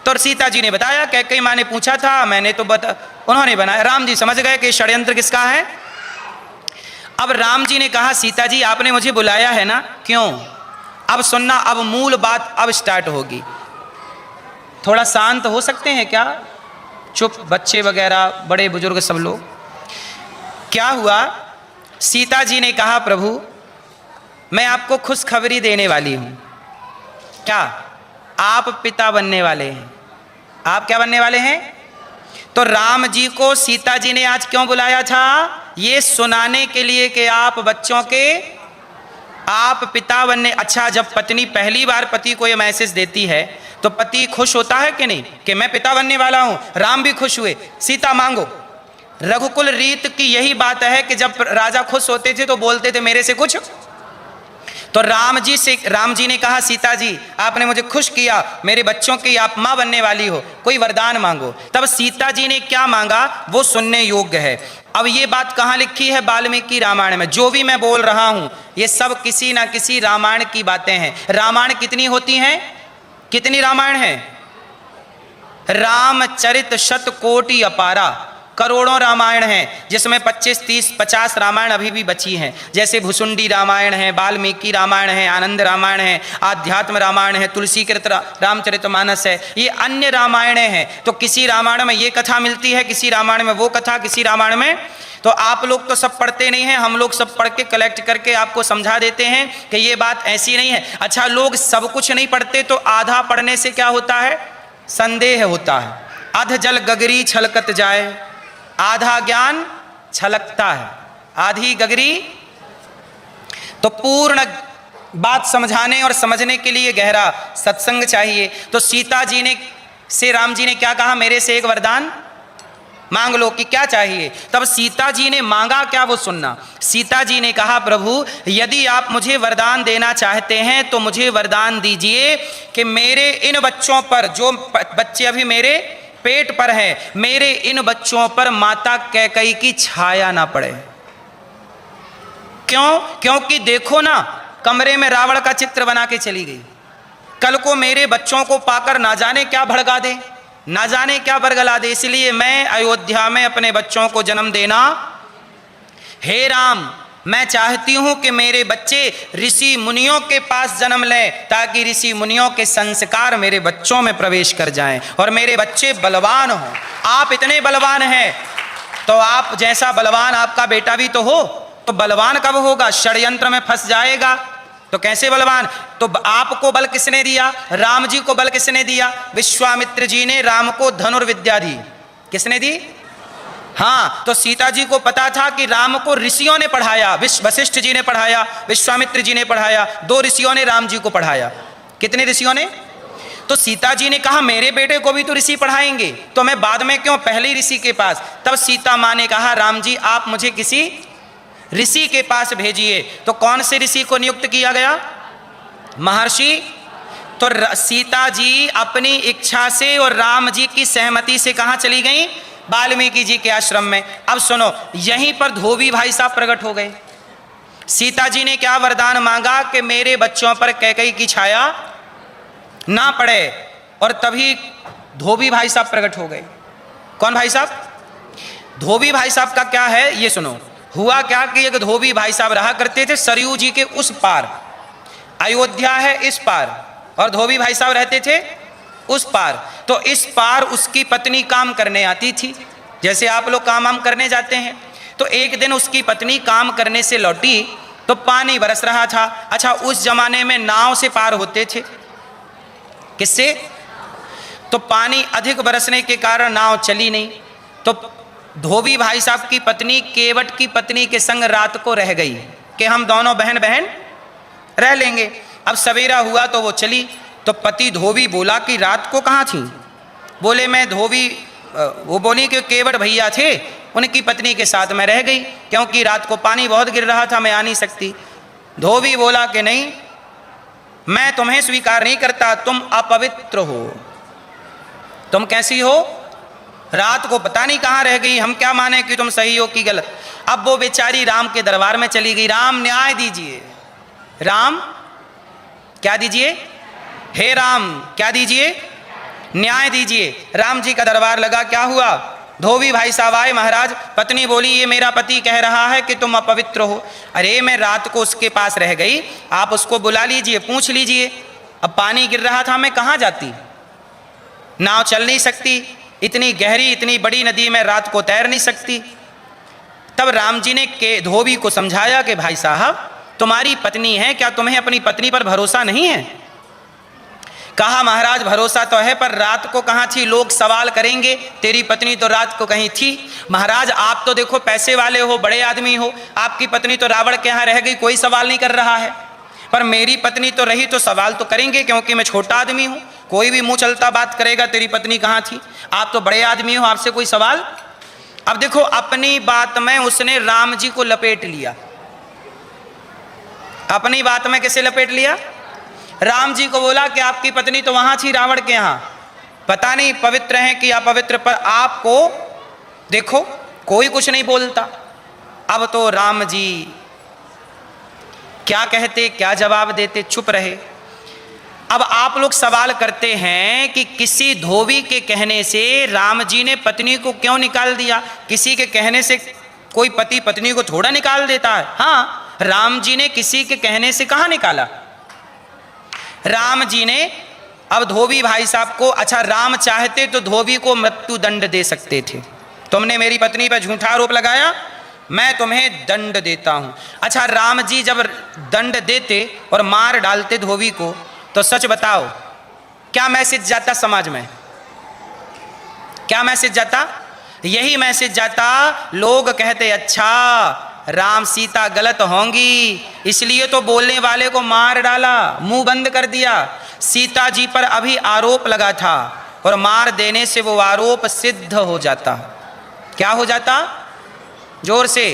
तो सीता जी ने बताया, कैकेयी माँ ने पूछा था, मैंने तो उन्होंने बनाया। राम जी समझ गए कि षड्यंत्र किसका है। अब राम जी ने कहा, सीता जी आपने मुझे बुलाया है ना, क्यों? अब सुनना, अब मूल बात अब स्टार्ट होगी। थोड़ा शांत हो सकते हैं क्या? चुप, बच्चे वगैरह, बड़े बुजुर्ग सब लोग। क्या हुआ? सीता जी ने कहा, प्रभु मैं आपको खुशखबरी देने वाली हूं। क्या? आप पिता बनने वाले हैं। आप क्या बनने वाले हैं? तो राम जी को सीता जी ने आज क्यों बुलाया था? ये सुनाने के लिए कि आप बच्चों के आप पिता बनने। अच्छा, जब पत्नी पहली बार पति को ये मैसेज देती है तो पति खुश होता है कि नहीं कि मैं पिता बनने वाला हूं? राम भी खुश हुए। सीता मांगो। रघुकुल रीत की यही बात है कि जब राजा खुश होते थे तो बोलते थे मेरे से कुछ। तो राम जी ने कहा, सीता जी आपने मुझे खुश किया, मेरे बच्चों की आप मां बनने वाली हो, कोई वरदान मांगो। तब सीता जी ने क्या मांगा वो सुनने योग्य है। अब ये बात कहाँ लिखी है? वाल्मीकि रामायण में। जो भी मैं बोल रहा हूं ये सब किसी ना किसी रामायण की बातें हैं। रामायण कितनी होती हैं? कितनी रामायण है? रामचरित शतकोटि अपारा, करोड़ों रामायण हैं, जिसमें 25, 30, 50 रामायण अभी भी बची हैं। जैसे भुसुंडी रामायण है, वाल्मीकि रामायण है, आनंद रामायण है, आध्यात्म रामायण है, तुलसी कृत रामचरितमानस है, ये अन्य रामायण हैं। तो किसी रामायण में ये कथा मिलती है, किसी रामायण में वो कथा, किसी रामायण में। तो आप लोग तो सब पढ़ते नहीं हैं, हम लोग सब पढ़ के कलेक्ट करके आपको समझा देते हैं कि ये बात ऐसी नहीं है। अच्छा, लोग सब कुछ नहीं पढ़ते तो आधा पढ़ने से क्या होता है? संदेह होता है। अध जल गगरी छलकत जाए, आधा ज्ञान छलकता है, आधी गगरी। तो पूर्ण बात समझाने और समझने के लिए गहरा सत्संग चाहिए। तो सीता जी ने से राम जी ने क्या कहा? मेरे से एक वरदान मांग लो। कि क्या चाहिए? तब सीता जी ने मांगा क्या वो सुनना। सीता जी ने कहा, प्रभु यदि आप मुझे वरदान देना चाहते हैं तो मुझे वरदान दीजिए कि मेरे इन बच्चों पर, जो बच्चे अभी मेरे पेट पर है, मेरे इन बच्चों पर माता कैकेयी की छाया ना पड़े। क्यों? क्योंकि देखो ना, कमरे में रावण का चित्र बना के चली गई। कल को मेरे बच्चों को पाकर ना जाने क्या भड़का दे, ना जाने क्या बरगला दे। इसलिए मैं अयोध्या में अपने बच्चों को जन्म देना। हे राम, मैं चाहती हूं कि मेरे बच्चे ऋषि मुनियों के पास जन्म लें, ताकि ऋषि मुनियों के संस्कार मेरे बच्चों में प्रवेश कर जाएं और मेरे बच्चे बलवान हों। आप इतने बलवान हैं तो आप जैसा बलवान आपका बेटा भी तो हो। तो बलवान कब होगा? षड्यंत्र में फंस जाएगा तो कैसे बलवान? तो आपको बल किसने दिया? राम जी को बल किसने दिया? विश्वामित्र जी ने राम को धनुर्विद्या दी। किसने दी? हाँ, तो सीता जी को पता था कि राम को ऋषियों ने पढ़ाया। वशिष्ठ जी ने पढ़ाया, विश्वामित्र जी ने पढ़ाया, 2 ऋषियों ने राम जी को पढ़ाया। कितने ऋषियों ने? तो सीता जी ने कहा मेरे बेटे को भी तो ऋषि पढ़ाएंगे, तो मैं बाद में क्यों, पहले ऋषि के पास। तब सीता माँ ने कहा, राम जी आप मुझे किसी ऋषि के पास भेजिए। तो कौन से ऋषि को नियुक्त किया गया? महर्षि। तो सीता जी अपनी इच्छा से और राम जी की सहमति से कहाँ चली गई? वाल्मीकि जी के आश्रम में। अब सुनो, यहीं पर धोबी भाई साहब प्रकट हो गए। सीता जी ने क्या वरदान मांगा कि मेरे बच्चों पर कैकेयी की छाया ना पड़े, और तभी धोबी भाई साहब प्रकट हो गए। कौन भाई साहब? धोबी भाई साहब का क्या है ये सुनो। हुआ क्या कि एक धोबी भाई साहब रहा करते थे सरयू जी के उस पार, अयोध्या है इस पार, और धोबी भाई साहब रहते थे उस पार। तो इस पार उसकी पत्नी काम करने आती थी, जैसे आप लोग काम करने जाते हैं। तो एक दिन उसकी पत्नी काम करने से लौटी तो पानी बरस रहा था। अच्छा, उस जमाने में नाव से पार होते थे। किससे? तो पानी अधिक बरसने के कारण नाव चली नहीं। तो धोबी भाई साहब की पत्नी केवट की पत्नी के संग रात को रह गई कि हम दोनों बहन बहन रह लेंगे। अब सवेरा हुआ तो वो चली। तो पति धोबी बोला कि रात को कहाँ थी? बोले मैं धोबी, वो बोली कि केवट भैया थे, उनकी पत्नी के साथ मैं रह गई, क्योंकि रात को पानी बहुत गिर रहा था, मैं आ नहीं सकती। धोबी बोला कि नहीं, मैं तुम्हें स्वीकार नहीं करता, तुम अपवित्र हो। तुम कैसी हो? रात को पता नहीं कहाँ रह गई, हम क्या माने कि तुम सही हो कि गलत। अब वो बेचारी राम के दरबार में चली गई। राम न्याय दीजिए। राम क्या दीजिए? हे राम क्या दीजिए? न्याय दीजिए। राम जी का दरबार लगा। क्या हुआ? धोबी भाई साहब आए। महाराज, पत्नी बोली ये मेरा पति कह रहा है कि तुम अपवित्र हो। अरे मैं रात को उसके पास रह गई, आप उसको बुला लीजिए, पूछ लीजिए। अब पानी गिर रहा था, मैं कहाँ जाती, नाव चल नहीं सकती, इतनी गहरी इतनी बड़ी नदी में रात को तैर नहीं सकती। तब राम जी ने के धोबी को समझाया कि भाई साहब तुम्हारी पत्नी है, क्या तुम्हें अपनी पत्नी पर भरोसा नहीं है? कहा महाराज भरोसा तो है, पर रात को कहाँ थी, लोग सवाल करेंगे तेरी पत्नी तो रात को कहीं थी। महाराज आप तो देखो पैसे वाले हो, बड़े आदमी हो, आपकी पत्नी तो रावण के यहाँ रह गई, कोई सवाल नहीं कर रहा है, पर मेरी पत्नी तो रही तो सवाल तो करेंगे, क्योंकि मैं छोटा आदमी हूँ, कोई भी मुंह चलता बात करेगा तेरी पत्नी कहाँ थी, आप तो बड़े आदमी हो, आपसे कोई सवाल। अब देखो अपनी बात में उसने राम जी को लपेट लिया। अपनी बात में किसे लपेट लिया? राम जी को बोला कि आपकी पत्नी तो वहां थी रावण के यहाँ, पता नहीं पवित्र है कि अपवित्र, पर आपको देखो कोई कुछ नहीं बोलता। अब तो राम जी क्या कहते क्या जवाब देते, चुप रहे। अब आप लोग सवाल करते हैं कि किसी धोबी के कहने से राम जी ने पत्नी को क्यों निकाल दिया? किसी के कहने से कोई पति पत्नी को थोड़ा निकाल देता है। हाँ, राम जी ने किसी के कहने से कहाँ निकाला? राम जी ने अब धोबी भाई साहब को, अच्छा राम चाहते तो धोबी को मृत्यु दंड दे सकते थे। तुमने मेरी पत्नी पर झूठा आरोप लगाया, मैं तुम्हें दंड देता हूं। अच्छा राम जी जब दंड देते और मार डालते धोबी को, तो सच बताओ क्या मैसेज जाता समाज में? क्या मैसेज जाता? यही मैसेज जाता, लोग कहते अच्छा राम सीता गलत होंगी, इसलिए तो बोलने वाले को मार डाला, मुंह बंद कर दिया। सीता जी पर अभी आरोप लगा था और मार देने से वो आरोप सिद्ध हो जाता। क्या हो जाता? जोर से।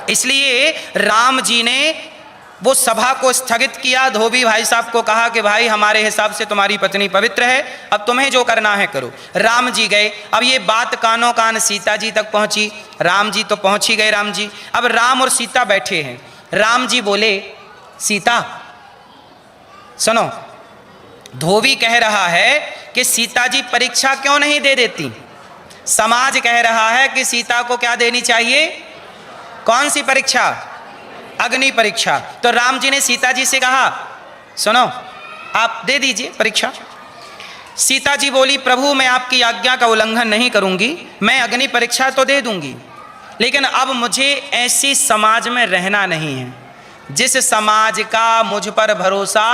इसलिए राम जी ने वो सभा को स्थगित किया, धोबी भाई साहब को कहा कि भाई हमारे हिसाब से तुम्हारी पत्नी पवित्र है, अब तुम्हें जो करना है करो। राम जी गए। अब ये बात कानों कान सीता जी तक पहुंची। राम जी तो पहुंच ही गए। राम जी, अब राम और सीता बैठे हैं। राम जी बोले सीता सुनो, धोबी कह रहा है कि सीता जी परीक्षा क्यों नहीं दे देती? समाज कह रहा है कि सीता को क्या देनी चाहिए? कौन सी परीक्षा? अग्नि परीक्षा। तो राम जी ने सीता जी से कहा सुनो आप दे दीजिए परीक्षा। सीता जी बोली प्रभु मैं आपकी आज्ञा का उल्लंघन नहीं करूंगी, मैं अग्नि परीक्षा तो दे दूंगी, लेकिन अब मुझे ऐसी समाज में रहना नहीं है जिस समाज का मुझ पर भरोसा,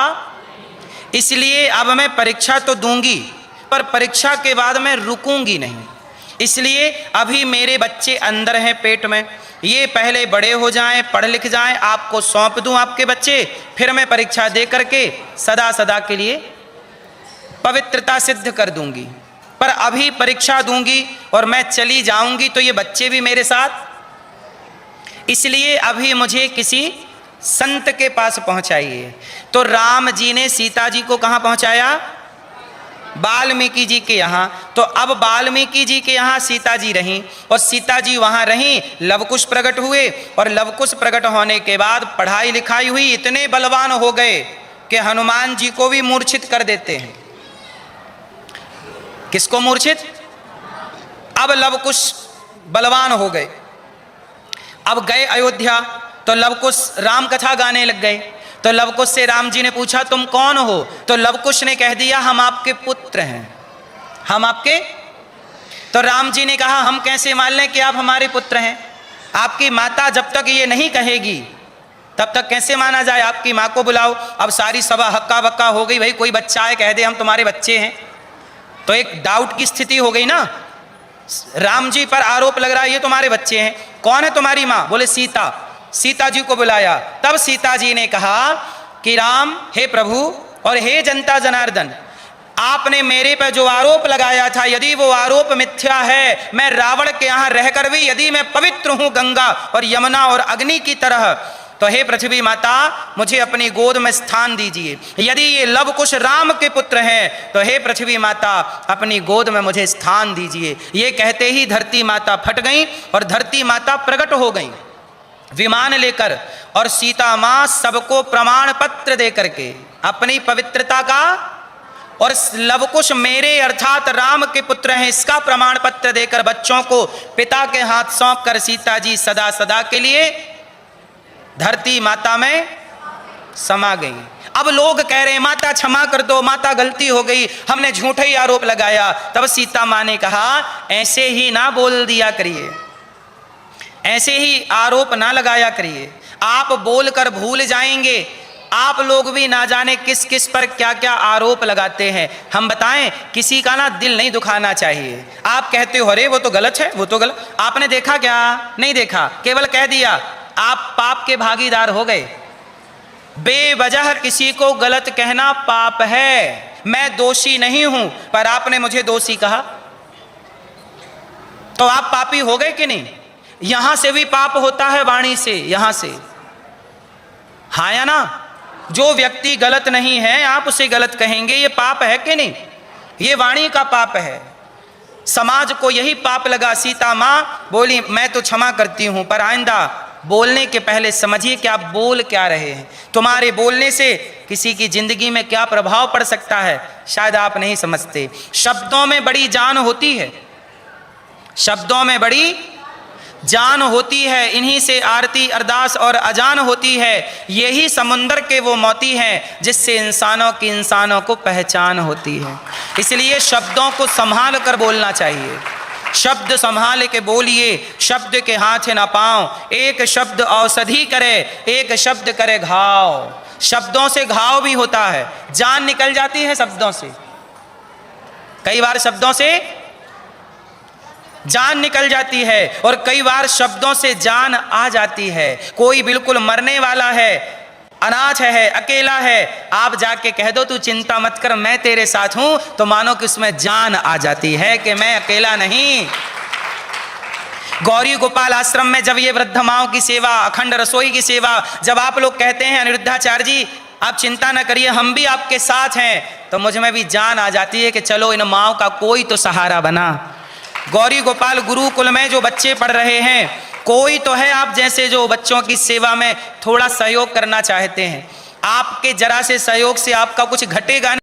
इसलिए अब मैं परीक्षा तो दूंगी पर परीक्षा के बाद मैं रुकूंगी नहीं। इसलिए अभी मेरे बच्चे अंदर हैं पेट में, ये पहले बड़े हो जाएं, पढ़ लिख जाएं, आपको सौंप दूं आपके बच्चे, फिर मैं परीक्षा दे करके सदा सदा के लिए पवित्रता सिद्ध कर दूंगी। पर अभी परीक्षा दूंगी और मैं चली जाऊंगी तो ये बच्चे भी मेरे साथ, इसलिए अभी मुझे किसी संत के पास पहुंचाइए। तो राम जी ने सीता जी को कहाँ पहुंचाया? वाल्मीकि जी के यहाँ। तो अब वाल्मीकि जी के यहाँ सीता जी रहीं और सीता जी वहाँ रहीं, लवकुश प्रकट हुए और लवकुश प्रकट होने के बाद पढ़ाई लिखाई हुई, इतने बलवान हो गए कि हनुमान जी को भी मूर्छित कर देते हैं। किसको मूर्छित? अब लवकुश बलवान हो गए। अब गए अयोध्या तो लवकुश राम कथा गाने लग गए। तो लवकुश से राम जी ने पूछा तुम कौन हो? तो लवकुश ने कह दिया हम आपके पुत्र हैं, हम आपके। तो राम जी ने कहा हम कैसे मान लें कि आप हमारे पुत्र हैं? आपकी माता जब तक ये नहीं कहेगी तब तक कैसे माना जाए? आपकी माँ को बुलाओ। अब सारी सभा हक्का बक्का हो गई, भाई कोई बच्चा है कह दे हम तुम्हारे बच्चे हैं, तो एक डाउट की स्थिति हो गई ना। राम जी पर आरोप लग रहा है ये तुम्हारे बच्चे हैं, कौन है तुम्हारी माँ? बोले सीता। सीता जी को बुलाया। तब सीता जी ने कहा कि राम, हे प्रभु और हे जनता जनार्दन, आपने मेरे पर जो आरोप लगाया था यदि वो आरोप मिथ्या है, मैं रावण के यहाँ रहकर भी यदि मैं पवित्र हूँ गंगा और यमुना और अग्नि की तरह, तो हे पृथ्वी माता मुझे अपनी गोद में स्थान दीजिए। यदि ये लवकुश राम के पुत्र हैं तो हे पृथ्वी माता अपनी गोद में मुझे स्थान दीजिए। ये कहते ही धरती माता फट गई और धरती माता प्रकट हो गई विमान लेकर, और सीता माँ सबको प्रमाण पत्र दे करके अपनी पवित्रता का और लवकुश मेरे अर्थात राम के पुत्र हैं, इसका प्रमाण पत्र देकर बच्चों को पिता के हाथ सौंप कर सीता जी सदा सदा के लिए धरती माता में समा गई। अब लोग कह रहे हैं माता क्षमा कर दो, माता गलती हो गई, हमने झूठा ही आरोप लगाया। तब सीता माँ ने कहा ऐसे ही ना बोल दिया करिए, ऐसे ही आरोप ना लगाया करिए, आप बोलकर भूल जाएंगे। आप लोग भी ना जाने किस किस पर क्या क्या आरोप लगाते हैं। हम बताएं, किसी का ना दिल नहीं दुखाना चाहिए। आप कहते हो अरे वो तो गलत है, वो तो गलत, आपने देखा क्या? नहीं देखा, केवल कह दिया, आप पाप के भागीदार हो गए। बेवजह किसी को गलत कहना पाप है। मैं दोषी नहीं हूं, पर आपने मुझे दोषी कहा तो आप पापी हो गए कि नहीं? यहां से भी पाप होता है, वाणी से, यहां से, हाँ या ना? जो व्यक्ति गलत नहीं है आप उसे गलत कहेंगे, ये पाप है कि नहीं? ये वाणी का पाप है। समाज को यही पाप लगा। सीता माँ बोली मैं तो क्षमा करती हूं, पर आइंदा बोलने के पहले समझिए कि आप बोल क्या रहे हैं। तुम्हारे बोलने से किसी की जिंदगी में क्या प्रभाव पड़ सकता है, शायद आप नहीं समझते। शब्दों में बड़ी जान होती है, शब्दों में बड़ी जान होती है। इन्हीं से आरती अरदास और अजान होती है। यही समुंदर के वो मोती हैं जिससे इंसानों की इंसानों को पहचान होती है। इसलिए शब्दों को संभाल कर बोलना चाहिए। शब्द संभाल के बोलिए, शब्द के हाथ ना पांव। एक शब्द औषधि करे, एक शब्द करे घाव। शब्दों से घाव भी होता है, जान निकल जाती है शब्दों से। कई बार शब्दों से जान निकल जाती है और कई बार शब्दों से जान आ जाती है। कोई बिल्कुल मरने वाला है, अनाथ है, अकेला है, आप जाके कह दो तू चिंता मत कर मैं तेरे साथ हूं, तो मानो कि उसमें जान आ जाती है कि मैं अकेला नहीं। गौरी गोपाल आश्रम में जब ये वृद्ध माओं की सेवा, अखंड रसोई की सेवा, जब आप लोग कहते हैं अनिरुद्धाचार्य जी आप चिंता न करिए हम भी आपके साथ हैं, तो मुझ में भी जान आ जाती है कि चलो इन माओं का कोई तो सहारा बना। गौरी गोपाल गुरुकुल में जो बच्चे पढ़ रहे हैं, कोई तो है आप जैसे जो बच्चों की सेवा में थोड़ा सहयोग करना चाहते हैं। आपके जरा से सहयोग से आपका कुछ घटेगा नहीं।